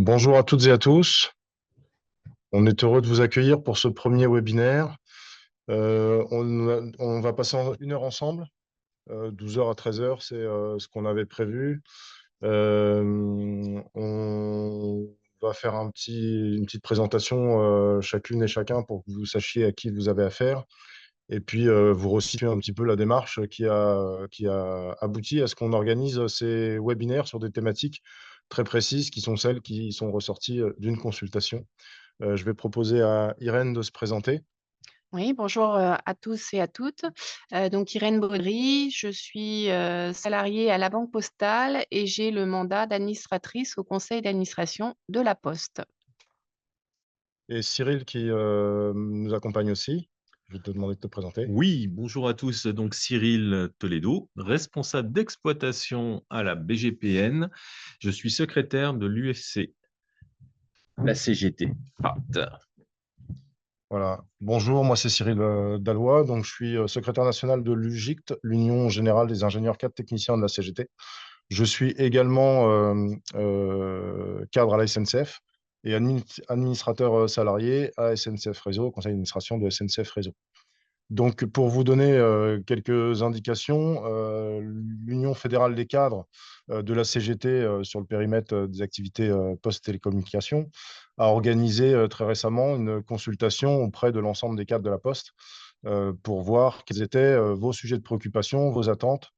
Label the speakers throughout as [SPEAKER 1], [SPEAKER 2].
[SPEAKER 1] Bonjour à toutes et à tous. On est heureux de vous accueillir pour ce premier webinaire. On va passer une heure ensemble, 12 heures à 13 heures, c'est ce qu'on avait prévu. On va faire une petite présentation chacune et chacun pour que vous sachiez à qui vous avez affaire. Et puis, vous resituer un petit peu la démarche qui a abouti à ce qu'on organise ces webinaires sur des thématiques très précises qui sont celles qui sont ressorties d'une consultation. Je vais proposer à Irène de se présenter.
[SPEAKER 2] Oui, bonjour à tous et à toutes. Donc Irène Baudry, je suis salariée à la Banque Postale et j'ai le mandat d'administratrice au conseil d'administration de la Poste.
[SPEAKER 1] Et Cyril qui nous accompagne aussi. Je vais te demander de te présenter.
[SPEAKER 3] Oui, bonjour à tous. Donc Cyril Toledo, responsable d'exploitation à la BGPN. Je suis secrétaire de l'UFC, la CGT.
[SPEAKER 1] Voilà. Bonjour, moi c'est Cyril Dallois, donc je suis secrétaire national de l'UGICT, l'Union générale des ingénieurs cadres techniciens de la CGT. Je suis également cadre à la SNCF et administrateur salarié à SNCF Réseau, au conseil d'administration de SNCF Réseau. Donc, pour vous donner quelques indications, l'Union fédérale des cadres de la CGT sur le périmètre des activités post-télécommunications a organisé très récemment une consultation auprès de l'ensemble des cadres de la Poste pour voir quels étaient vos sujets de préoccupation, vos attentes,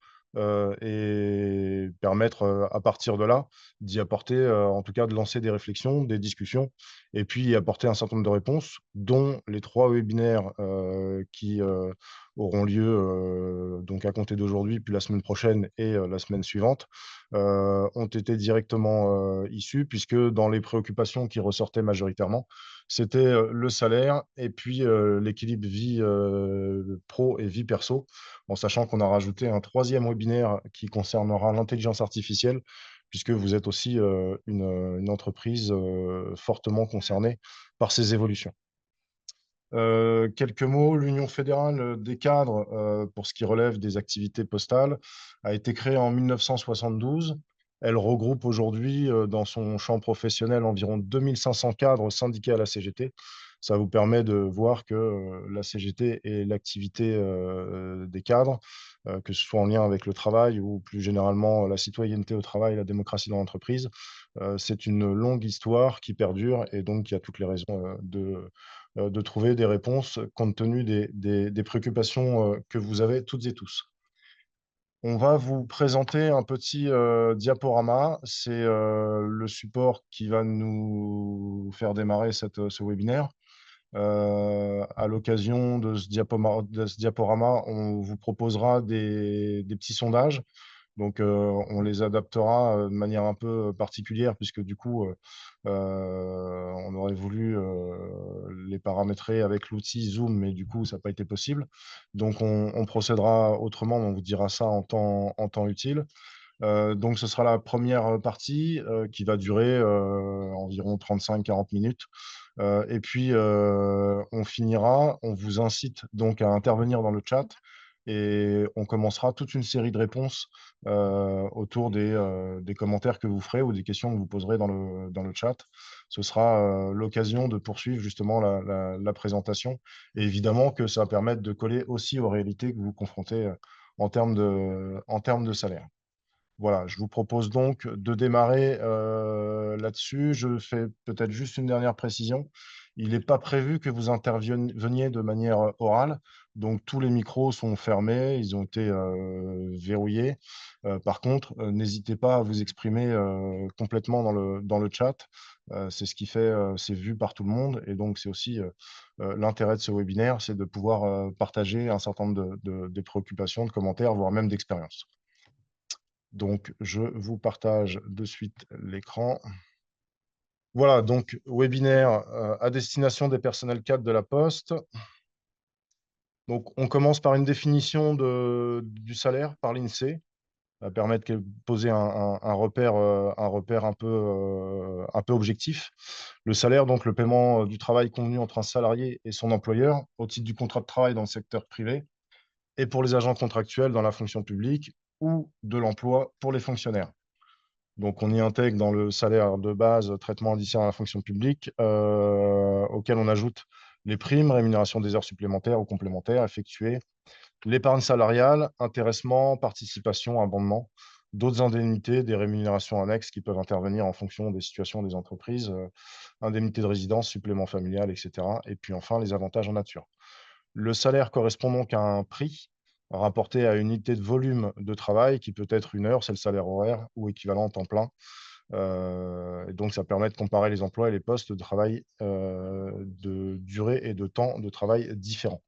[SPEAKER 1] et permettre à partir de là d'y apporter, en tout cas de lancer des réflexions, des discussions, et puis y apporter un certain nombre de réponses, dont les trois webinaires qui auront lieu donc à compter d'aujourd'hui, puis la semaine prochaine et la semaine suivante, ont été directement issus, puisque dans les préoccupations qui ressortaient majoritairement, c'était le salaire et puis l'équilibre vie pro et vie perso, en sachant qu'on a rajouté un troisième webinaire qui concernera l'intelligence artificielle, puisque vous êtes aussi une entreprise fortement concernée par ces évolutions. Quelques mots, l'Union fédérale des cadres, pour ce qui relève des activités postales, a été créée en 1972. Elle regroupe aujourd'hui dans son champ professionnel environ 2500 cadres syndiqués à la CGT. Ça vous permet de voir que la CGT est l'activité des cadres, que ce soit en lien avec le travail ou plus généralement la citoyenneté au travail, la démocratie dans l'entreprise. C'est une longue histoire qui perdure et donc il y a toutes les raisons de trouver des réponses compte tenu des préoccupations que vous avez toutes et tous. On va vous présenter un petit diaporama. C'est le support qui va nous faire démarrer ce webinaire. À l'occasion de ce diaporama, on vous proposera des petits sondages. Donc, on les adaptera de manière un peu particulière, puisque du coup, on aurait voulu les paramétrer avec l'outil Zoom, mais du coup, ça n'a pas été possible. Donc, on procédera autrement, mais on vous dira ça en temps utile. Donc, ce sera la première partie qui va durer environ 35-40 minutes. Et puis, on finira, on vous incite donc à intervenir dans le chat et on commencera toute une série de réponses autour des commentaires que vous ferez ou des questions que vous poserez dans le chat. Ce sera l'occasion de poursuivre justement la présentation et évidemment que ça va permettre de coller aussi aux réalités que vous confrontez en termes de salaire. Voilà, je vous propose donc de démarrer là-dessus. Je fais peut-être juste une dernière précision. Il n'est pas prévu que vous interveniez de manière orale, donc tous les micros sont fermés, ils ont été verrouillés. Par contre, n'hésitez pas à vous exprimer complètement dans le chat. C'est ce qui fait, c'est vu par tout le monde, et donc c'est aussi l'intérêt de ce webinaire, c'est de pouvoir partager un certain nombre de préoccupations, de commentaires, voire même d'expériences. Donc, je vous partage de suite l'écran. Voilà, donc webinaire à destination des personnels cadres de la Poste. Donc, on commence par une définition du salaire par l'INSEE. Ça va permettre de poser un repère un peu objectif. Le salaire, donc le paiement du travail convenu entre un salarié et son employeur au titre du contrat de travail dans le secteur privé et pour les agents contractuels dans la fonction publique ou de l'emploi pour les fonctionnaires. Donc, on y intègre dans le salaire de base traitement indiciaire à la fonction publique, auquel on ajoute les primes, rémunération des heures supplémentaires ou complémentaires effectuées, l'épargne salariale, intéressement, participation, abondement, d'autres indemnités, des rémunérations annexes qui peuvent intervenir en fonction des situations des entreprises, indemnité de résidence, supplément familial, etc. Et puis enfin, les avantages en nature. Le salaire correspond donc à un prix rapporté à une unité de volume de travail qui peut être une heure, c'est le salaire horaire, ou équivalent temps plein. Et donc, ça permet de comparer les emplois et les postes de travail de durée et de temps de travail différents.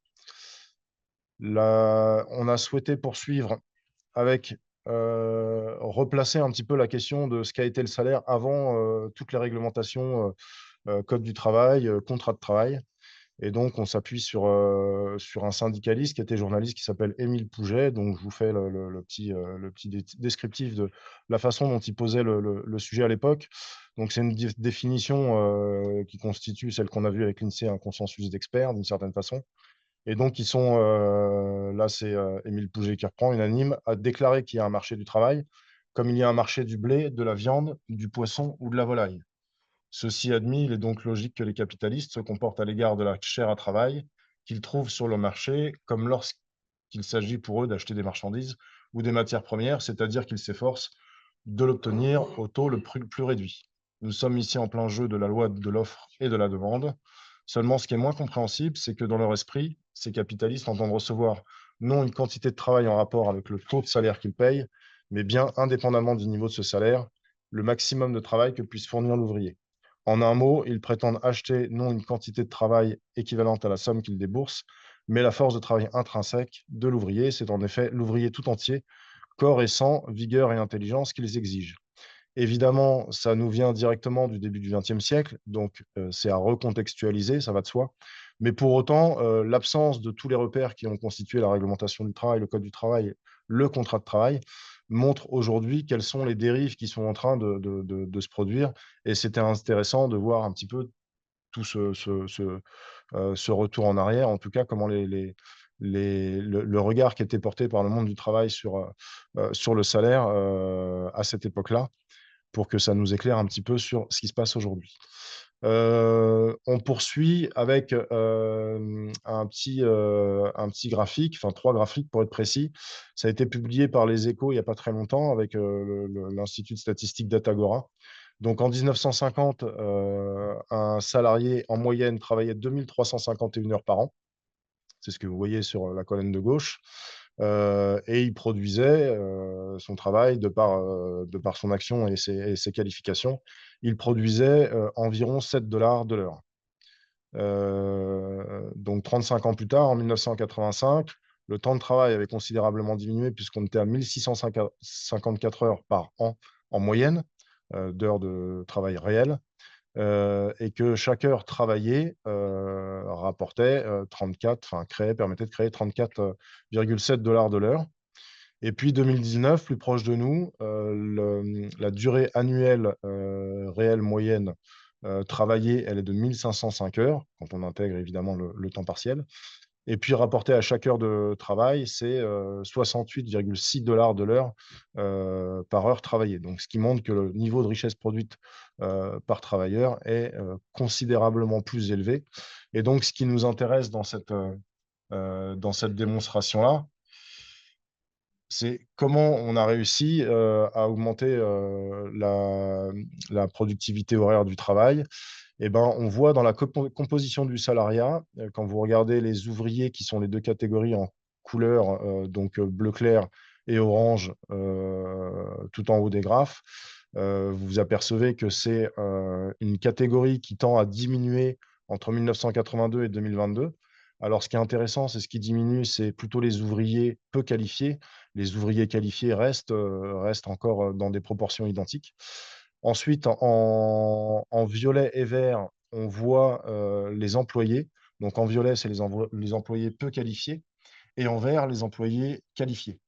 [SPEAKER 1] On a souhaité poursuivre avec replacer un petit peu la question de ce qu'a été le salaire avant toutes les réglementations code du travail, contrat de travail. Et donc, on s'appuie sur un syndicaliste qui était journaliste qui s'appelle Émile Pouget. Donc, je vous fais le petit descriptif de la façon dont il posait le sujet à l'époque. Donc, c'est une définition qui constitue celle qu'on a vue avec l'INSEE, un consensus d'experts, d'une certaine façon. Et donc, là, c'est Émile Pouget qui reprend, unanime, à déclarer qu'il y a un marché du travail, comme il y a un marché du blé, de la viande, du poisson ou de la volaille. Ceci admis, il est donc logique que les capitalistes se comportent à l'égard de la chair à travail qu'ils trouvent sur le marché, comme lorsqu'il s'agit pour eux d'acheter des marchandises ou des matières premières, c'est-à-dire qu'ils s'efforcent de l'obtenir au taux le plus réduit. Nous sommes ici en plein jeu de la loi de l'offre et de la demande. Seulement, ce qui est moins compréhensible, c'est que dans leur esprit, ces capitalistes entendent recevoir non une quantité de travail en rapport avec le taux de salaire qu'ils payent, mais bien, indépendamment du niveau de ce salaire, le maximum de travail que puisse fournir l'ouvrier. En un mot, ils prétendent acheter non une quantité de travail équivalente à la somme qu'ils déboursent, mais la force de travail intrinsèque de l'ouvrier. C'est en effet l'ouvrier tout entier, corps et sang, vigueur et intelligence qu'ils exigent. Évidemment, ça nous vient directement du début du XXe siècle, donc c'est à recontextualiser, ça va de soi. Mais pour autant, l'absence de tous les repères qui ont constitué la réglementation du travail, le code du travail, le contrat de travail, montre aujourd'hui quelles sont les dérives qui sont en train de se produire. Et c'était intéressant de voir un petit peu tout ce retour en arrière, en tout cas, comment le regard qui était porté par le monde du travail sur le salaire à cette époque-là, pour que ça nous éclaire un petit peu sur ce qui se passe aujourd'hui. On poursuit avec un petit graphique, enfin 3 graphiques pour être précis. Ça a été publié par Les Échos il n'y a pas très longtemps avec l'Institut de statistique d'Atagora. Donc en 1950, un salarié en moyenne travaillait 2351 heures par an. C'est ce que vous voyez sur la colonne de gauche. Et il produisait son travail de par son action et ses qualifications. Il produisait environ 7 dollars de l'heure. Donc 35 ans plus tard, en 1985, le temps de travail avait considérablement diminué puisqu'on était à 1654 heures par an en moyenne d'heures de travail réel. Et que chaque heure travaillée rapportait 34, enfin permettait de créer 34,7 dollars de l'heure. Et puis 2019, plus proche de nous, la durée annuelle réelle moyenne travaillée, elle est de 1505 heures, quand on intègre évidemment le temps partiel. Et puis rapporté à chaque heure de travail, c'est 68,6 dollars de l'heure par heure travaillée. Donc, ce qui montre que le niveau de richesse produite par travailleur est considérablement plus élevé. Et donc, ce qui nous intéresse dans cette démonstration-là, c'est comment on a réussi à augmenter la productivité horaire du travail. Eh ben, on voit dans la composition du salariat, quand vous regardez les ouvriers qui sont les 2 catégories en couleur, donc bleu clair et orange, tout en haut des graphes, vous vous apercevez que c'est une catégorie qui tend à diminuer entre 1982 et 2022. Alors, ce qui est intéressant, c'est ce qui diminue, c'est plutôt les ouvriers peu qualifiés. Les ouvriers qualifiés restent encore dans des proportions identiques. Ensuite, en violet et vert, on voit les employés. Donc, en violet, c'est les employés peu qualifiés et en vert, les employés qualifiés.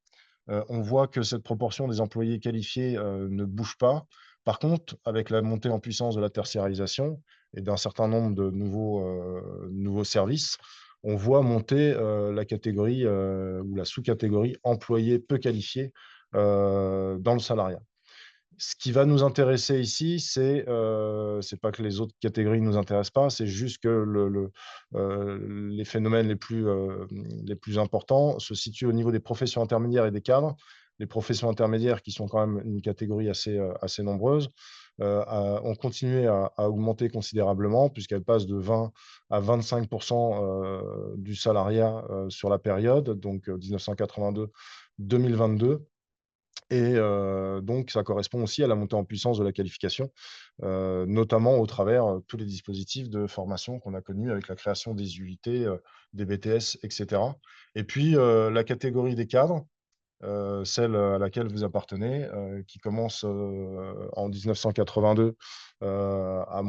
[SPEAKER 1] On voit que cette proportion des employés qualifiés ne bouge pas. Par contre, avec la montée en puissance de la tertiarisation et d'un certain nombre de nouveaux services, on voit monter la catégorie ou la sous-catégorie employés peu qualifiés dans le salariat. Ce qui va nous intéresser ici, c'est pas que les autres catégories ne nous intéressent pas, c'est juste que les phénomènes les plus importants se situent au niveau des professions intermédiaires et des cadres. Les professions intermédiaires, qui sont quand même une catégorie assez nombreuse, ont continué à augmenter considérablement, puisqu'elles passent de 20 à 25% du salariat sur la période, donc 1982-2022. Et donc, ça correspond aussi à la montée en puissance de la qualification, notamment au travers tous les dispositifs de formation qu'on a connus avec la création des UIT, des BTS, etc. Et puis, la catégorie des cadres, celle à laquelle vous appartenez, qui commence en 1982 à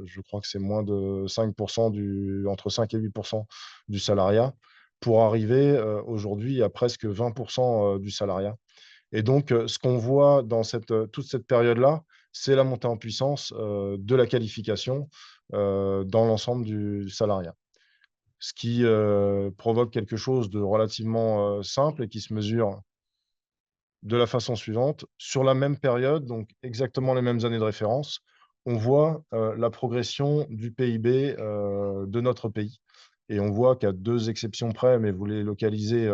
[SPEAKER 1] je crois que c'est moins de 5% entre 5 et 8% du salariat, pour arriver aujourd'hui à presque 20% du salariat. Et donc, ce qu'on voit dans toute cette période-là, c'est la montée en puissance de la qualification dans l'ensemble du salariat. Ce qui provoque quelque chose de relativement simple et qui se mesure de la façon suivante. Sur la même période, donc exactement les mêmes années de référence, on voit la progression du PIB de notre pays. Et on voit qu'à 2 exceptions près, mais vous les localisez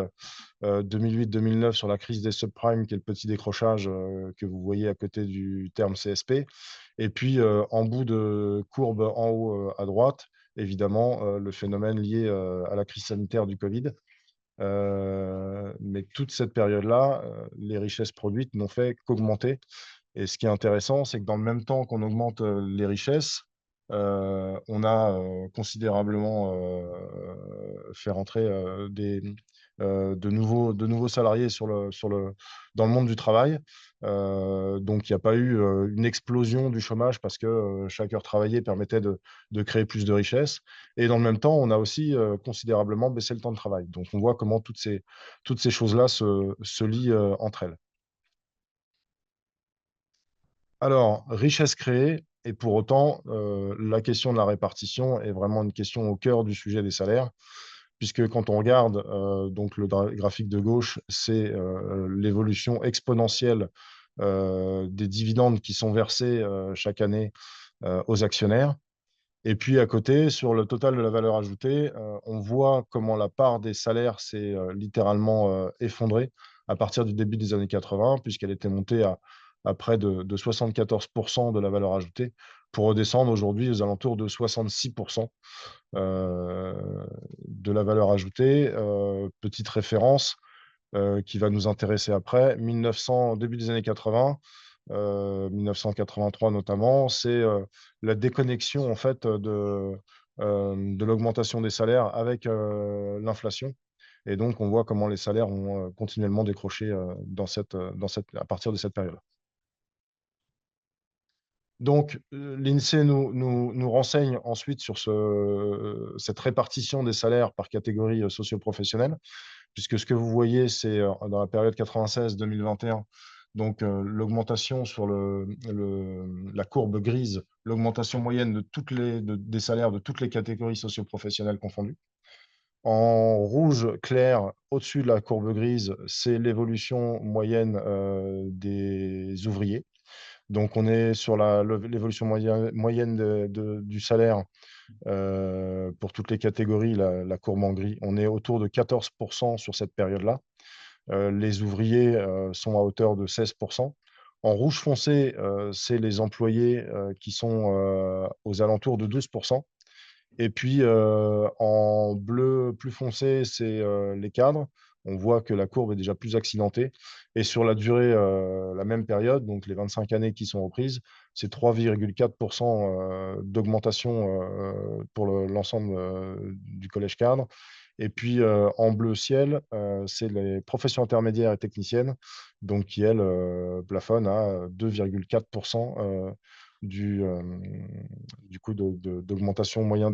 [SPEAKER 1] 2008-2009 sur la crise des subprimes, qui est le petit décrochage que vous voyez à côté du terme CSP. Et puis, en bout de courbe en haut à droite, évidemment, le phénomène lié à la crise sanitaire du Covid. Mais toute cette période-là, les richesses produites n'ont fait qu'augmenter. Et ce qui est intéressant, c'est que dans le même temps qu'on augmente les richesses, on a considérablement fait rentrer de nouveaux salariés dans le monde du travail. Donc, il n'y a pas eu une explosion du chômage parce que chaque heure travaillée permettait de créer plus de richesses. Et dans le même temps, on a aussi considérablement baissé le temps de travail. Donc, on voit comment toutes ces choses-là se lient entre elles. Alors, richesse créée, et pour autant, la question de la répartition est vraiment une question au cœur du sujet des salaires, puisque quand on regarde donc le graphique de gauche, c'est l'évolution exponentielle des dividendes qui sont versés chaque année aux actionnaires. Et puis à côté, sur le total de la valeur ajoutée, on voit comment la part des salaires s'est littéralement effondrée à partir du début des années 80, puisqu'elle était montée à près de 74% de la valeur ajoutée, pour redescendre aujourd'hui aux alentours de 66% euh, de la valeur ajoutée. Petite référence qui va nous intéresser après, 1900, début des années 80, 1983 notamment, c'est la déconnexion en fait de l'augmentation des salaires avec l'inflation. Et donc, on voit comment les salaires ont continuellement décroché à partir de cette période. Donc, l'INSEE nous renseigne ensuite sur cette répartition des salaires par catégorie socio-professionnelle, puisque ce que vous voyez, c'est dans la période 96-2021, donc l'augmentation sur la courbe grise, l'augmentation moyenne des salaires de toutes les catégories socio-professionnelles confondues. En rouge clair, au-dessus de la courbe grise, c'est l'évolution moyenne des ouvriers. Donc, on est sur l'évolution moyenne du salaire pour toutes les catégories, la courbe en gris. On est autour de 14% sur cette période-là. Les ouvriers sont à hauteur de 16%. En rouge foncé, c'est les employés qui sont aux alentours de 12%. Et puis, en bleu plus foncé, c'est les cadres. On voit que la courbe est déjà plus accidentée. Et sur la durée, la même période, donc les 25 années qui sont reprises, c'est 3,4% d'augmentation pour l'ensemble du collège cadre. Et puis, en bleu ciel, c'est les professions intermédiaires et techniciennes, donc qui, elles, plafonnent à 2,4% du coup d'augmentation moyen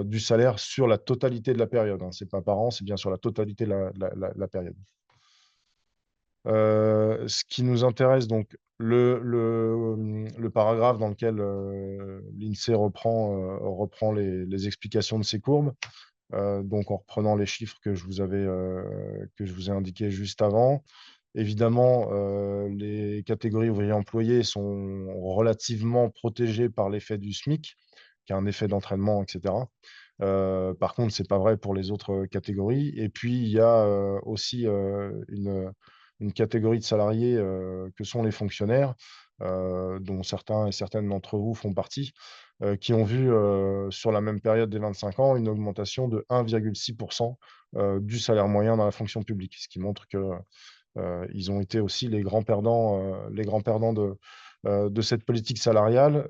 [SPEAKER 1] du salaire sur la totalité de la période. Hein. Ce n'est pas par an, c'est bien sur la totalité de la période. Ce qui nous intéresse, donc, le paragraphe dans lequel l'INSEE reprend les explications de ces courbes, donc en reprenant les chiffres que je vous ai indiqués juste avant. Évidemment, les catégories ouvriers employés sont relativement protégées par l'effet du SMIC, qui a un effet d'entraînement, etc. Par contre, ce n'est pas vrai pour les autres catégories. Et puis, il y a aussi une catégorie de salariés que sont les fonctionnaires, dont certains et certaines d'entre vous font partie, qui ont vu sur la même période des 25 ans une augmentation de 1,6% du salaire moyen dans la fonction publique, ce qui montre que ils ont été aussi les grands perdants de cette politique salariale,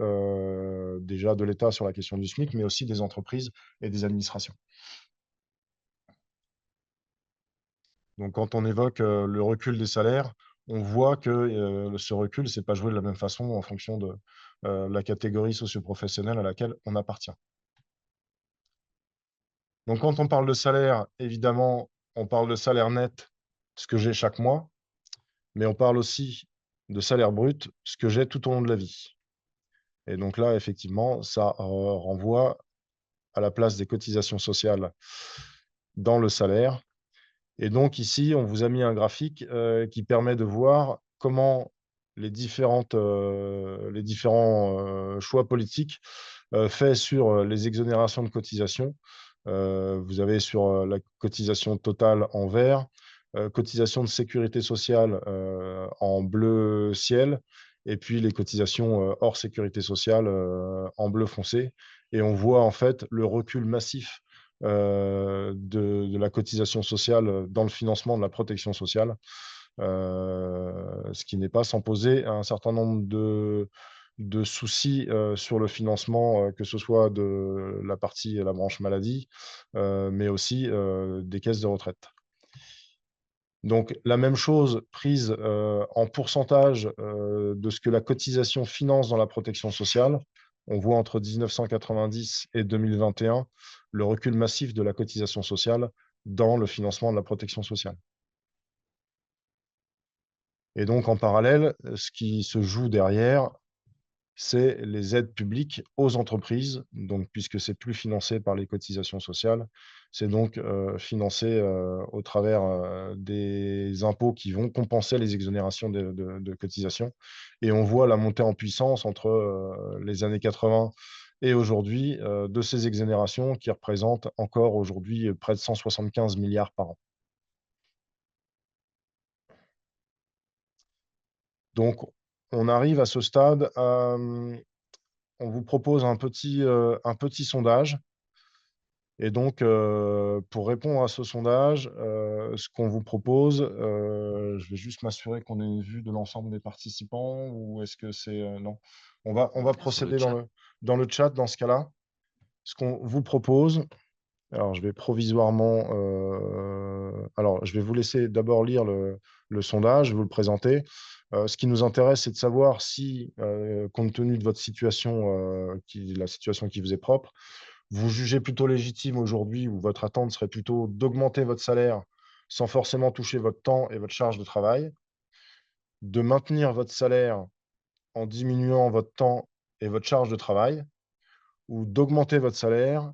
[SPEAKER 1] déjà de l'État sur la question du SMIC, mais aussi des entreprises et des administrations. Donc, quand on évoque le recul des salaires, on voit que ce recul ne s'est pas joué de la même façon en fonction de la catégorie socio-professionnelle à laquelle on appartient. Donc, quand on parle de salaire, évidemment, on parle de salaire net, ce que j'ai chaque mois, mais on parle aussi de salaire brut, ce que j'ai tout au long de la vie. Et donc là, effectivement, ça renvoie à la place des cotisations sociales dans le salaire. Et donc ici, on vous a mis un graphique qui permet de voir comment les différents choix politiques faits sur les exonérations de cotisations. Vous avez sur la cotisation totale en vert, cotisation de sécurité sociale en bleu ciel, et puis les cotisations hors sécurité sociale en bleu foncé. Et on voit en fait le recul massif de la cotisation sociale dans le financement de la protection sociale, ce qui n'est pas sans poser un certain nombre de soucis sur le financement, que ce soit de la partie la branche maladie, mais aussi des caisses de retraite. Donc, la même chose prise en pourcentage de ce que la cotisation finance dans la protection sociale. On voit entre 1990 et 2021 le recul massif de la cotisation sociale dans le financement de la protection sociale. Et donc, en parallèle, ce qui se joue derrière, c'est les aides publiques aux entreprises. Donc, puisque c'est plus financé par les cotisations sociales, c'est donc financé au travers des impôts qui vont compenser les exonérations de cotisations. Et on voit la montée en puissance entre les années 80 et aujourd'hui de ces exonérations qui représentent encore aujourd'hui près de 175 milliards par an. Donc, on arrive à ce stade. On vous propose un petit sondage. Et donc, pour répondre à ce sondage, ce qu'on vous propose, je vais juste m'assurer qu'on ait une vue de l'ensemble des participants, ou est-ce que c'est... non. On va
[SPEAKER 3] Sur le
[SPEAKER 1] procéder
[SPEAKER 3] chat.
[SPEAKER 1] dans le chat dans ce cas-là. Ce qu'on vous propose, alors je vais provisoirement... alors, je vais vous laisser d'abord lire le sondage, je vais vous le présenter. Ce qui nous intéresse, c'est de savoir si, compte tenu de votre situation, la situation qui vous est propre, vous jugez plutôt légitime aujourd'hui, ou votre attente serait plutôt d'augmenter votre salaire sans forcément toucher votre temps et votre charge de travail, de maintenir votre salaire en diminuant votre temps et votre charge de travail, ou d'augmenter votre salaire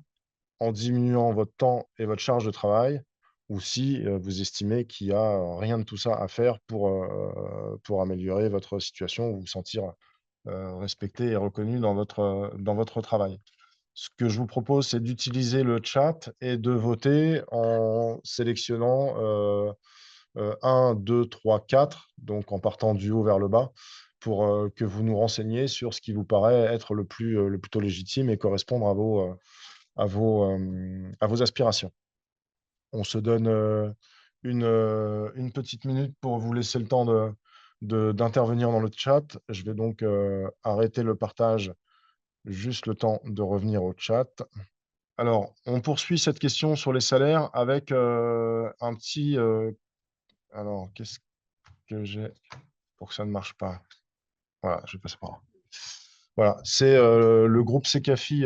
[SPEAKER 1] en diminuant votre temps et votre charge de travail, ou si vous estimez qu'il n'y a rien de tout ça à faire pour améliorer votre situation ou vous sentir respecté et reconnu dans votre travail. Ce que je vous propose, c'est d'utiliser le chat et de voter en sélectionnant 1, 2, 3, 4, donc en partant du haut vers le bas, pour que vous nous renseigniez sur ce qui vous paraît être le plutôt légitime et correspondre à vos aspirations. On se donne une petite minute pour vous laisser le temps d'intervenir dans le chat. Je vais donc arrêter le partage, juste le temps de revenir au chat. Alors, on poursuit cette question sur les salaires avec un petit... alors, qu'est-ce que j'ai pour que ça ne marche pas? Voilà, je vais passer par là. Voilà, c'est le groupe Secafi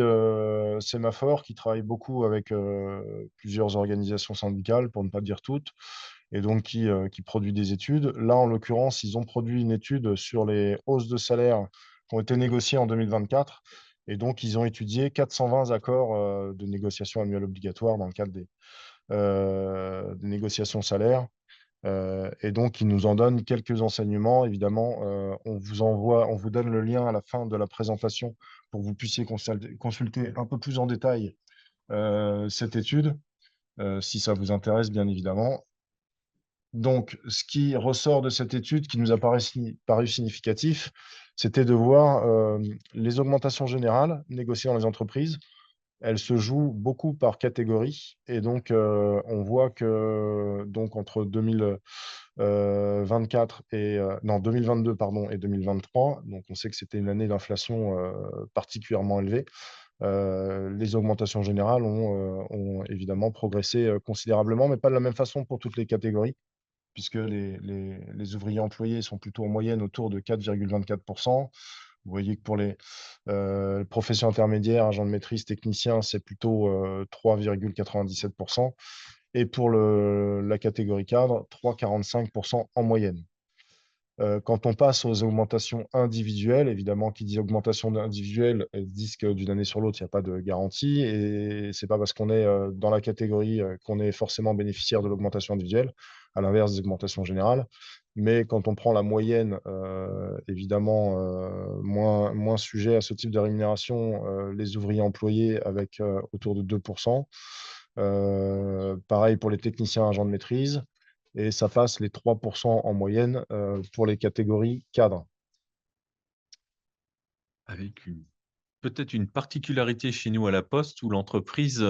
[SPEAKER 1] Sémaphore qui travaille beaucoup avec plusieurs organisations syndicales, pour ne pas dire toutes, et donc qui produit des études. Là, en l'occurrence, ils ont produit une étude sur les hausses de salaire qui ont été négociées en 2024. Et donc, ils ont étudié 420 accords de négociation annuelle obligatoire dans le cadre des négociations salaires. Et donc, il nous en donne quelques enseignements. Évidemment, on vous donne le lien à la fin de la présentation pour que vous puissiez consulter un peu plus en détail cette étude, si ça vous intéresse, bien évidemment. Donc, ce qui ressort de cette étude, qui nous a paru significatif, c'était de voir les augmentations générales négociées dans les entreprises. Elles se jouent beaucoup par catégorie. Et donc, on voit que donc, entre 2024 et non, 2022 pardon, et 2023, donc on sait que c'était une année d'inflation particulièrement élevée. Les augmentations générales ont évidemment progressé considérablement, mais pas de la même façon pour toutes les catégories, puisque les ouvriers employés sont plutôt en moyenne autour de 4,24%. Vous voyez que pour les professions intermédiaires, agents de maîtrise, techniciens, c'est plutôt 3,97%. Et pour la catégorie cadre, 3,45% en moyenne. Quand on passe aux augmentations individuelles, évidemment, qui dit augmentation individuelle, disent que d'une année sur l'autre, il n'y a pas de garantie. Et ce n'est pas parce qu'on est dans la catégorie qu'on est forcément bénéficiaire de l'augmentation individuelle, à l'inverse des augmentations générales. Mais quand on prend la moyenne, évidemment, moins sujet à ce type de rémunération, les ouvriers employés avec autour de 2%. Pareil pour les techniciens agents de maîtrise. Et ça passe les 3% en moyenne pour les catégories cadres.
[SPEAKER 3] Avec peut-être une particularité chez nous à la Poste où l'entreprise,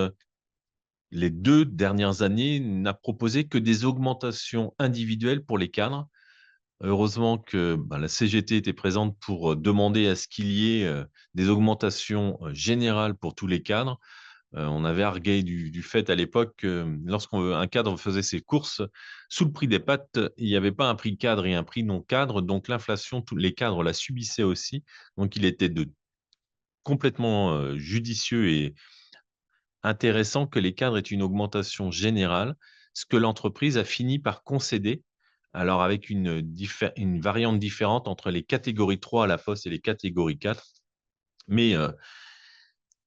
[SPEAKER 3] les 2 dernières années, n'a proposé que des augmentations individuelles pour les cadres. Heureusement que, la CGT était présente pour, demander à ce qu'il y ait, des augmentations, générales pour tous les cadres. On avait argué du fait à l'époque que lorsqu'un cadre faisait ses courses, sous le prix des pâtes, il n'y avait pas un prix cadre et un prix non cadre, donc l'inflation, tous les cadres la subissaient aussi. Donc il était complètement, judicieux et intéressant que les cadres aient une augmentation générale, ce que l'entreprise a fini par concéder. Alors avec une variante différente entre les catégories 3 à la Poste et les catégories 4. Mais,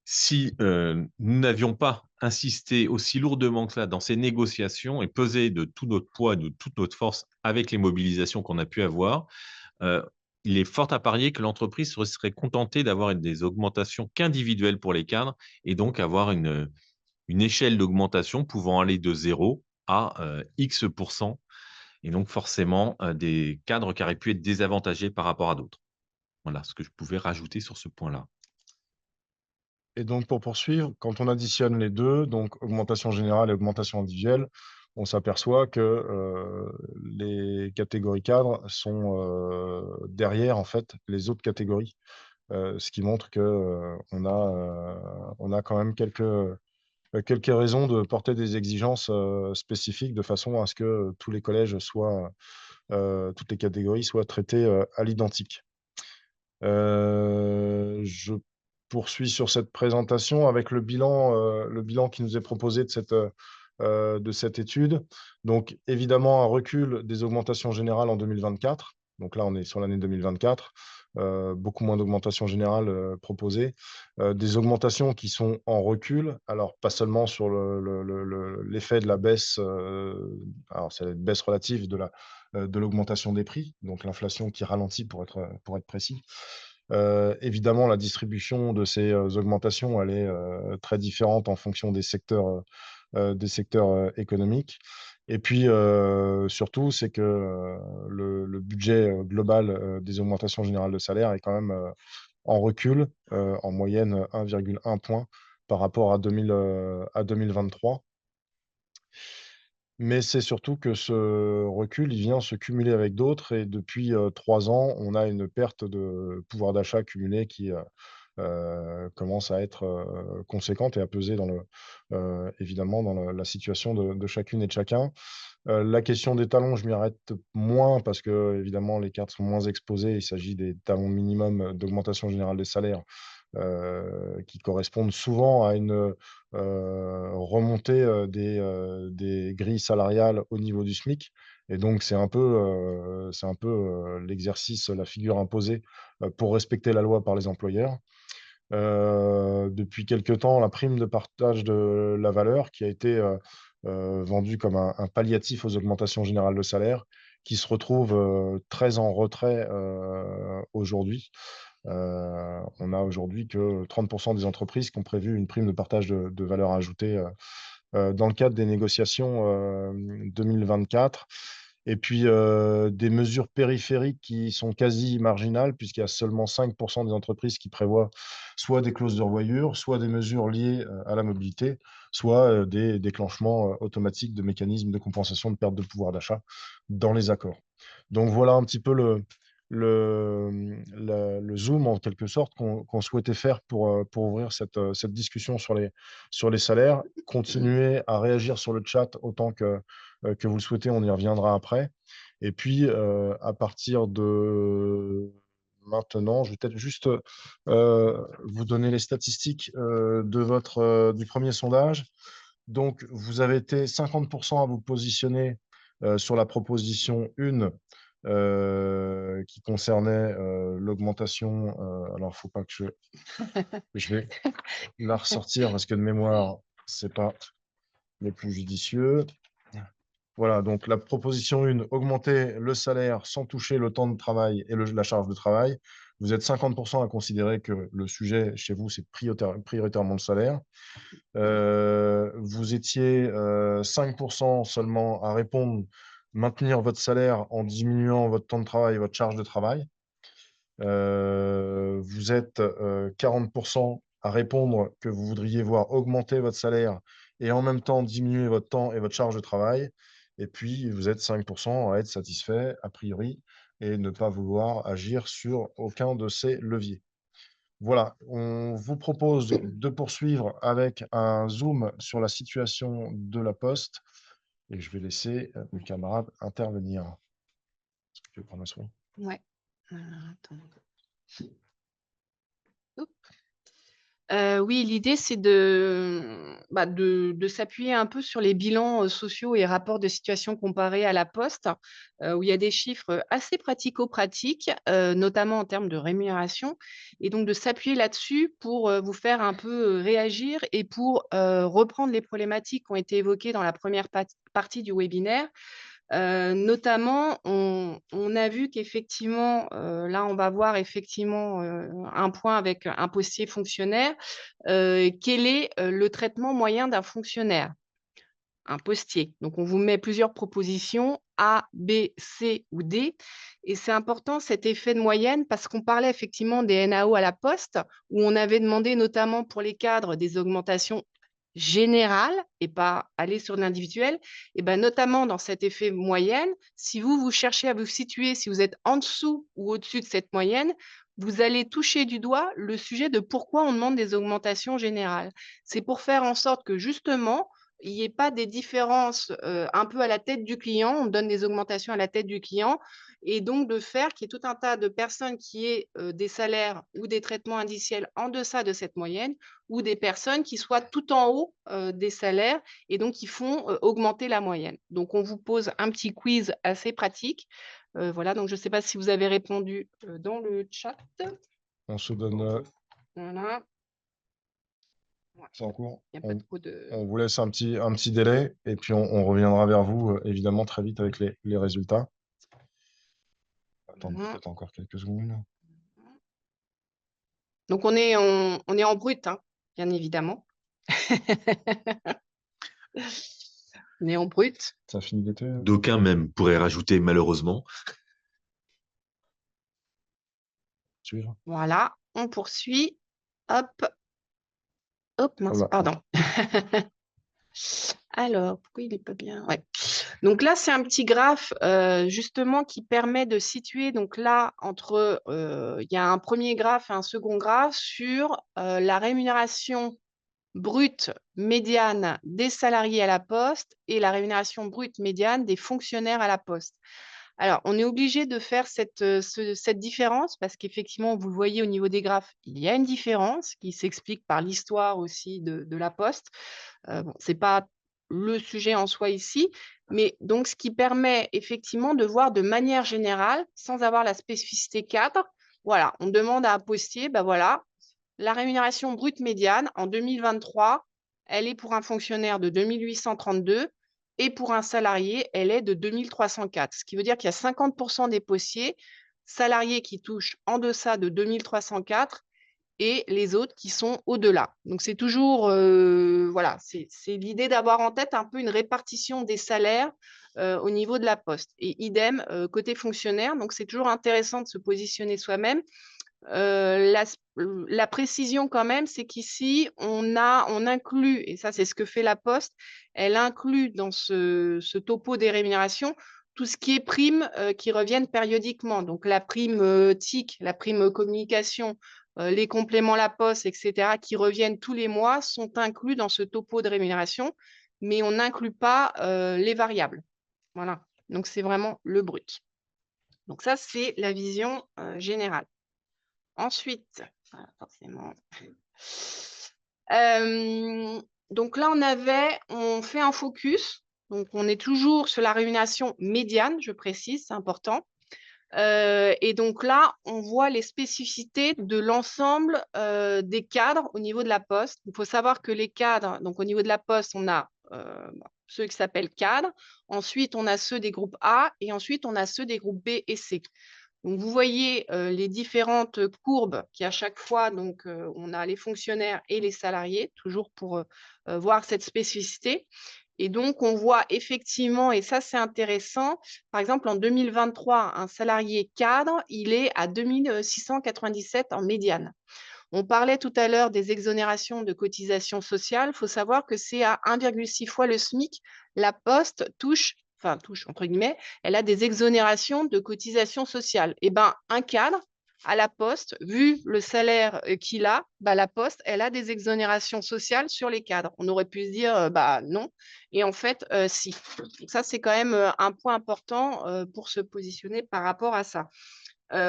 [SPEAKER 3] si, nous n'avions pas insisté aussi lourdement que cela dans ces négociations et pesé de tout notre poids, de toute notre force avec les mobilisations qu'on a pu avoir, heu, il est fort à parier que l'entreprise se serait contentée d'avoir des augmentations qu'individuelles pour les cadres et donc avoir une échelle d'augmentation pouvant aller de 0 à, X % et donc forcément, des cadres qui auraient pu être désavantagés par rapport à d'autres. Voilà ce que je pouvais rajouter sur ce point-là.
[SPEAKER 1] Et donc, pour poursuivre, quand on additionne les deux, donc augmentation générale et augmentation individuelle, on s'aperçoit que les catégories cadres sont derrière en fait les autres catégories, ce qui montre que on a quand même quelques raisons de porter des exigences spécifiques de façon à ce que tous les collèges soient, toutes les catégories soient traitées à l'identique. Je poursuis sur cette présentation avec le bilan qui nous est proposé de cette étude. Donc, évidemment, un recul des augmentations générales en 2024. Donc là, on est sur l'année 2024. Beaucoup moins d'augmentations générales proposées. Des augmentations qui sont en recul. Alors, pas seulement sur l'effet de la baisse, alors c'est la baisse relative de l'augmentation des prix, donc l'inflation qui ralentit pour être précis. Évidemment, la distribution de ces augmentations, elle est très différente en fonction des secteurs économiques. Et puis, surtout, c'est que le budget global des augmentations générales de salaire est quand même en recul, en moyenne 1,1 point par rapport à 2023. Mais c'est surtout que ce recul, il vient se cumuler avec d'autres et depuis 3 ans, on a une perte de pouvoir d'achat cumulé qui commence à être conséquente et à peser évidemment dans la situation de chacune et de chacun. La question des talons, je m'y arrête moins parce que évidemment les cartes sont moins exposées. Il s'agit des talons minimum d'augmentation générale des salaires qui correspondent souvent à une remontée des grilles salariales au niveau du SMIC. Et donc, c'est un peu l'exercice, la figure imposée pour respecter la loi par les employeurs. Depuis quelque temps, la prime de partage de la valeur qui a été vendu comme un palliatif aux augmentations générales de salaire, qui se retrouve très en retrait aujourd'hui. On a aujourd'hui que 30% des entreprises qui ont prévu une prime de partage de valeur ajoutée dans le cadre des négociations 2024. Et puis, des mesures périphériques qui sont quasi marginales, puisqu'il y a seulement 5% des entreprises qui prévoient soit des clauses de revoyure, soit des mesures liées à la mobilité, soit des déclenchements automatiques de mécanismes de compensation de perte de pouvoir d'achat dans les accords. Donc voilà un petit peu le zoom, en quelque sorte, qu'on souhaitait faire pour ouvrir cette discussion sur les salaires. Continuez à réagir sur le chat autant que vous le souhaitez, on y reviendra après. Et puis, à partir de maintenant, je vais peut-être juste vous donner les statistiques du premier sondage. Donc, vous avez été 50% à vous positionner sur la proposition 1 qui concernait l'augmentation. Alors, il ne faut pas que je vais la ressortir parce que de mémoire, ce n'est pas les plus judicieux. Voilà, donc la proposition 1, augmenter le salaire sans toucher le temps de travail et la charge de travail. Vous êtes 50% à considérer que le sujet chez vous, c'est prioritairement le salaire. Vous étiez 5% seulement à répondre maintenir votre salaire en diminuant votre temps de travail et votre charge de travail. Vous êtes 40% à répondre que vous voudriez voir augmenter votre salaire et en même temps diminuer votre temps et votre charge de travail. Et puis, vous êtes 5% à être satisfait, a priori, et ne pas vouloir agir sur aucun de ces leviers. Voilà, on vous propose de poursuivre avec un zoom sur la situation de la Poste. Et je vais laisser mes camarades intervenir. Est-ce que tu veux prendre la souris?
[SPEAKER 2] Ouais. Attends. Oui, l'idée, c'est de s'appuyer un peu sur les bilans sociaux et rapports de situation comparés à la Poste, où il y a des chiffres assez pratico-pratiques, notamment en termes de rémunération. Et donc, de s'appuyer là-dessus pour vous faire un peu réagir et pour reprendre les problématiques qui ont été évoquées dans la première partie du webinaire. Notamment, on a vu qu'effectivement, là, on va voir effectivement un point avec un postier fonctionnaire. Quel est le traitement moyen d'un fonctionnaire? Un postier. Donc, on vous met plusieurs propositions A, B, C ou D. Et c'est important cet effet de moyenne parce qu'on parlait effectivement des NAO à la Poste, où on avait demandé notamment pour les cadres des augmentations générales et pas aller sur l'individuel. Et ben, notamment dans cet effet moyenne, si vous cherchez à vous situer, si vous êtes en dessous ou au-dessus de cette moyenne, vous allez toucher du doigt le sujet de pourquoi on demande des augmentations générales. C'est pour faire en sorte que justement, il n'y ait pas des différences un peu à la tête du client, on donne des augmentations à la tête du client, et donc de faire qu'il y ait tout un tas de personnes qui aient des salaires ou des traitements indiciels en deçà de cette moyenne, ou des personnes qui soient tout en haut des salaires, et donc qui font augmenter la moyenne. Donc on vous pose un petit quiz assez pratique. Voilà, donc je ne sais pas si vous avez répondu dans le chat.
[SPEAKER 1] On se donne...
[SPEAKER 2] Voilà.
[SPEAKER 1] C'est en cours.
[SPEAKER 2] Il n'y a pas trop de...
[SPEAKER 1] On vous laisse un petit délai et puis on reviendra vers vous évidemment très vite avec les résultats. Attendez peut-être encore quelques secondes.
[SPEAKER 2] Donc, on est en brut, hein, bien évidemment. On est en brut.
[SPEAKER 1] Ça finit d'été.
[SPEAKER 3] D'aucuns même pourraient rajouter malheureusement.
[SPEAKER 1] Suivre.
[SPEAKER 2] Voilà, on poursuit. Hop. Hop, mince,
[SPEAKER 1] Voilà.
[SPEAKER 2] pardon. Alors, pourquoi il n'est pas bien? Ouais. Donc là, c'est un petit graphe justement qui permet de situer, donc là, entre, il y a un premier graphe et un second graphe sur la rémunération brute médiane des salariés à la Poste et la rémunération brute médiane des fonctionnaires à la Poste. Alors, on est obligé de faire cette différence parce qu'effectivement, vous le voyez au niveau des graphes, il y a une différence qui s'explique par l'histoire aussi de la Poste. Bon, ce n'est pas le sujet en soi ici, mais donc ce qui permet effectivement de voir de manière générale, sans avoir la spécificité cadre, voilà, on demande à un postier, ben voilà, la rémunération brute médiane en 2023 elle est pour un fonctionnaire de 2832 et pour un salarié, elle est de 2304. Ce qui veut dire qu'il y a 50% des postiers salariés qui touchent en deçà de 2304 et les autres qui sont au-delà. Donc, c'est toujours, voilà, c'est l'idée d'avoir en tête un peu une répartition des salaires au niveau de la poste. Et idem, côté fonctionnaire, donc c'est toujours intéressant de se positionner soi-même. La précision quand même, c'est qu'ici, on inclut, et ça c'est ce que fait la Poste, elle inclut dans ce topo des rémunérations tout ce qui est primes qui reviennent périodiquement. Donc la prime TIC, la prime communication, les compléments La Poste, etc., qui reviennent tous les mois, sont inclus dans ce topo de rémunération, mais on n'inclut pas les variables. Voilà, donc c'est vraiment le brut. Donc ça, c'est la vision générale. Ensuite, forcément. Donc là, on fait un focus. Donc, on est toujours sur la rémunération médiane, je précise, c'est important. Et donc là, on voit les spécificités de l'ensemble des cadres au niveau de la Poste. Il faut savoir que les cadres, donc au niveau de la Poste, on a ceux qui s'appellent cadres. Ensuite, on a ceux des groupes A et ensuite, on a ceux des groupes B et C. Donc, vous voyez les différentes courbes qui, à chaque fois, donc, on a les fonctionnaires et les salariés, toujours pour voir cette spécificité. Et donc, on voit effectivement, et ça, c'est intéressant, par exemple, en 2023, un salarié cadre, il est à 2697 en médiane. On parlait tout à l'heure des exonérations de cotisations sociales. Il faut savoir que c'est à 1,6 fois le SMIC. La Poste touche entre guillemets, elle a des exonérations de cotisations sociales. Eh bien, un cadre à la Poste, vu le salaire qu'il a, la Poste, elle a des exonérations sociales sur les cadres. On aurait pu se dire, non. Et en fait, si. Donc ça, c'est quand même un point important pour se positionner par rapport à ça.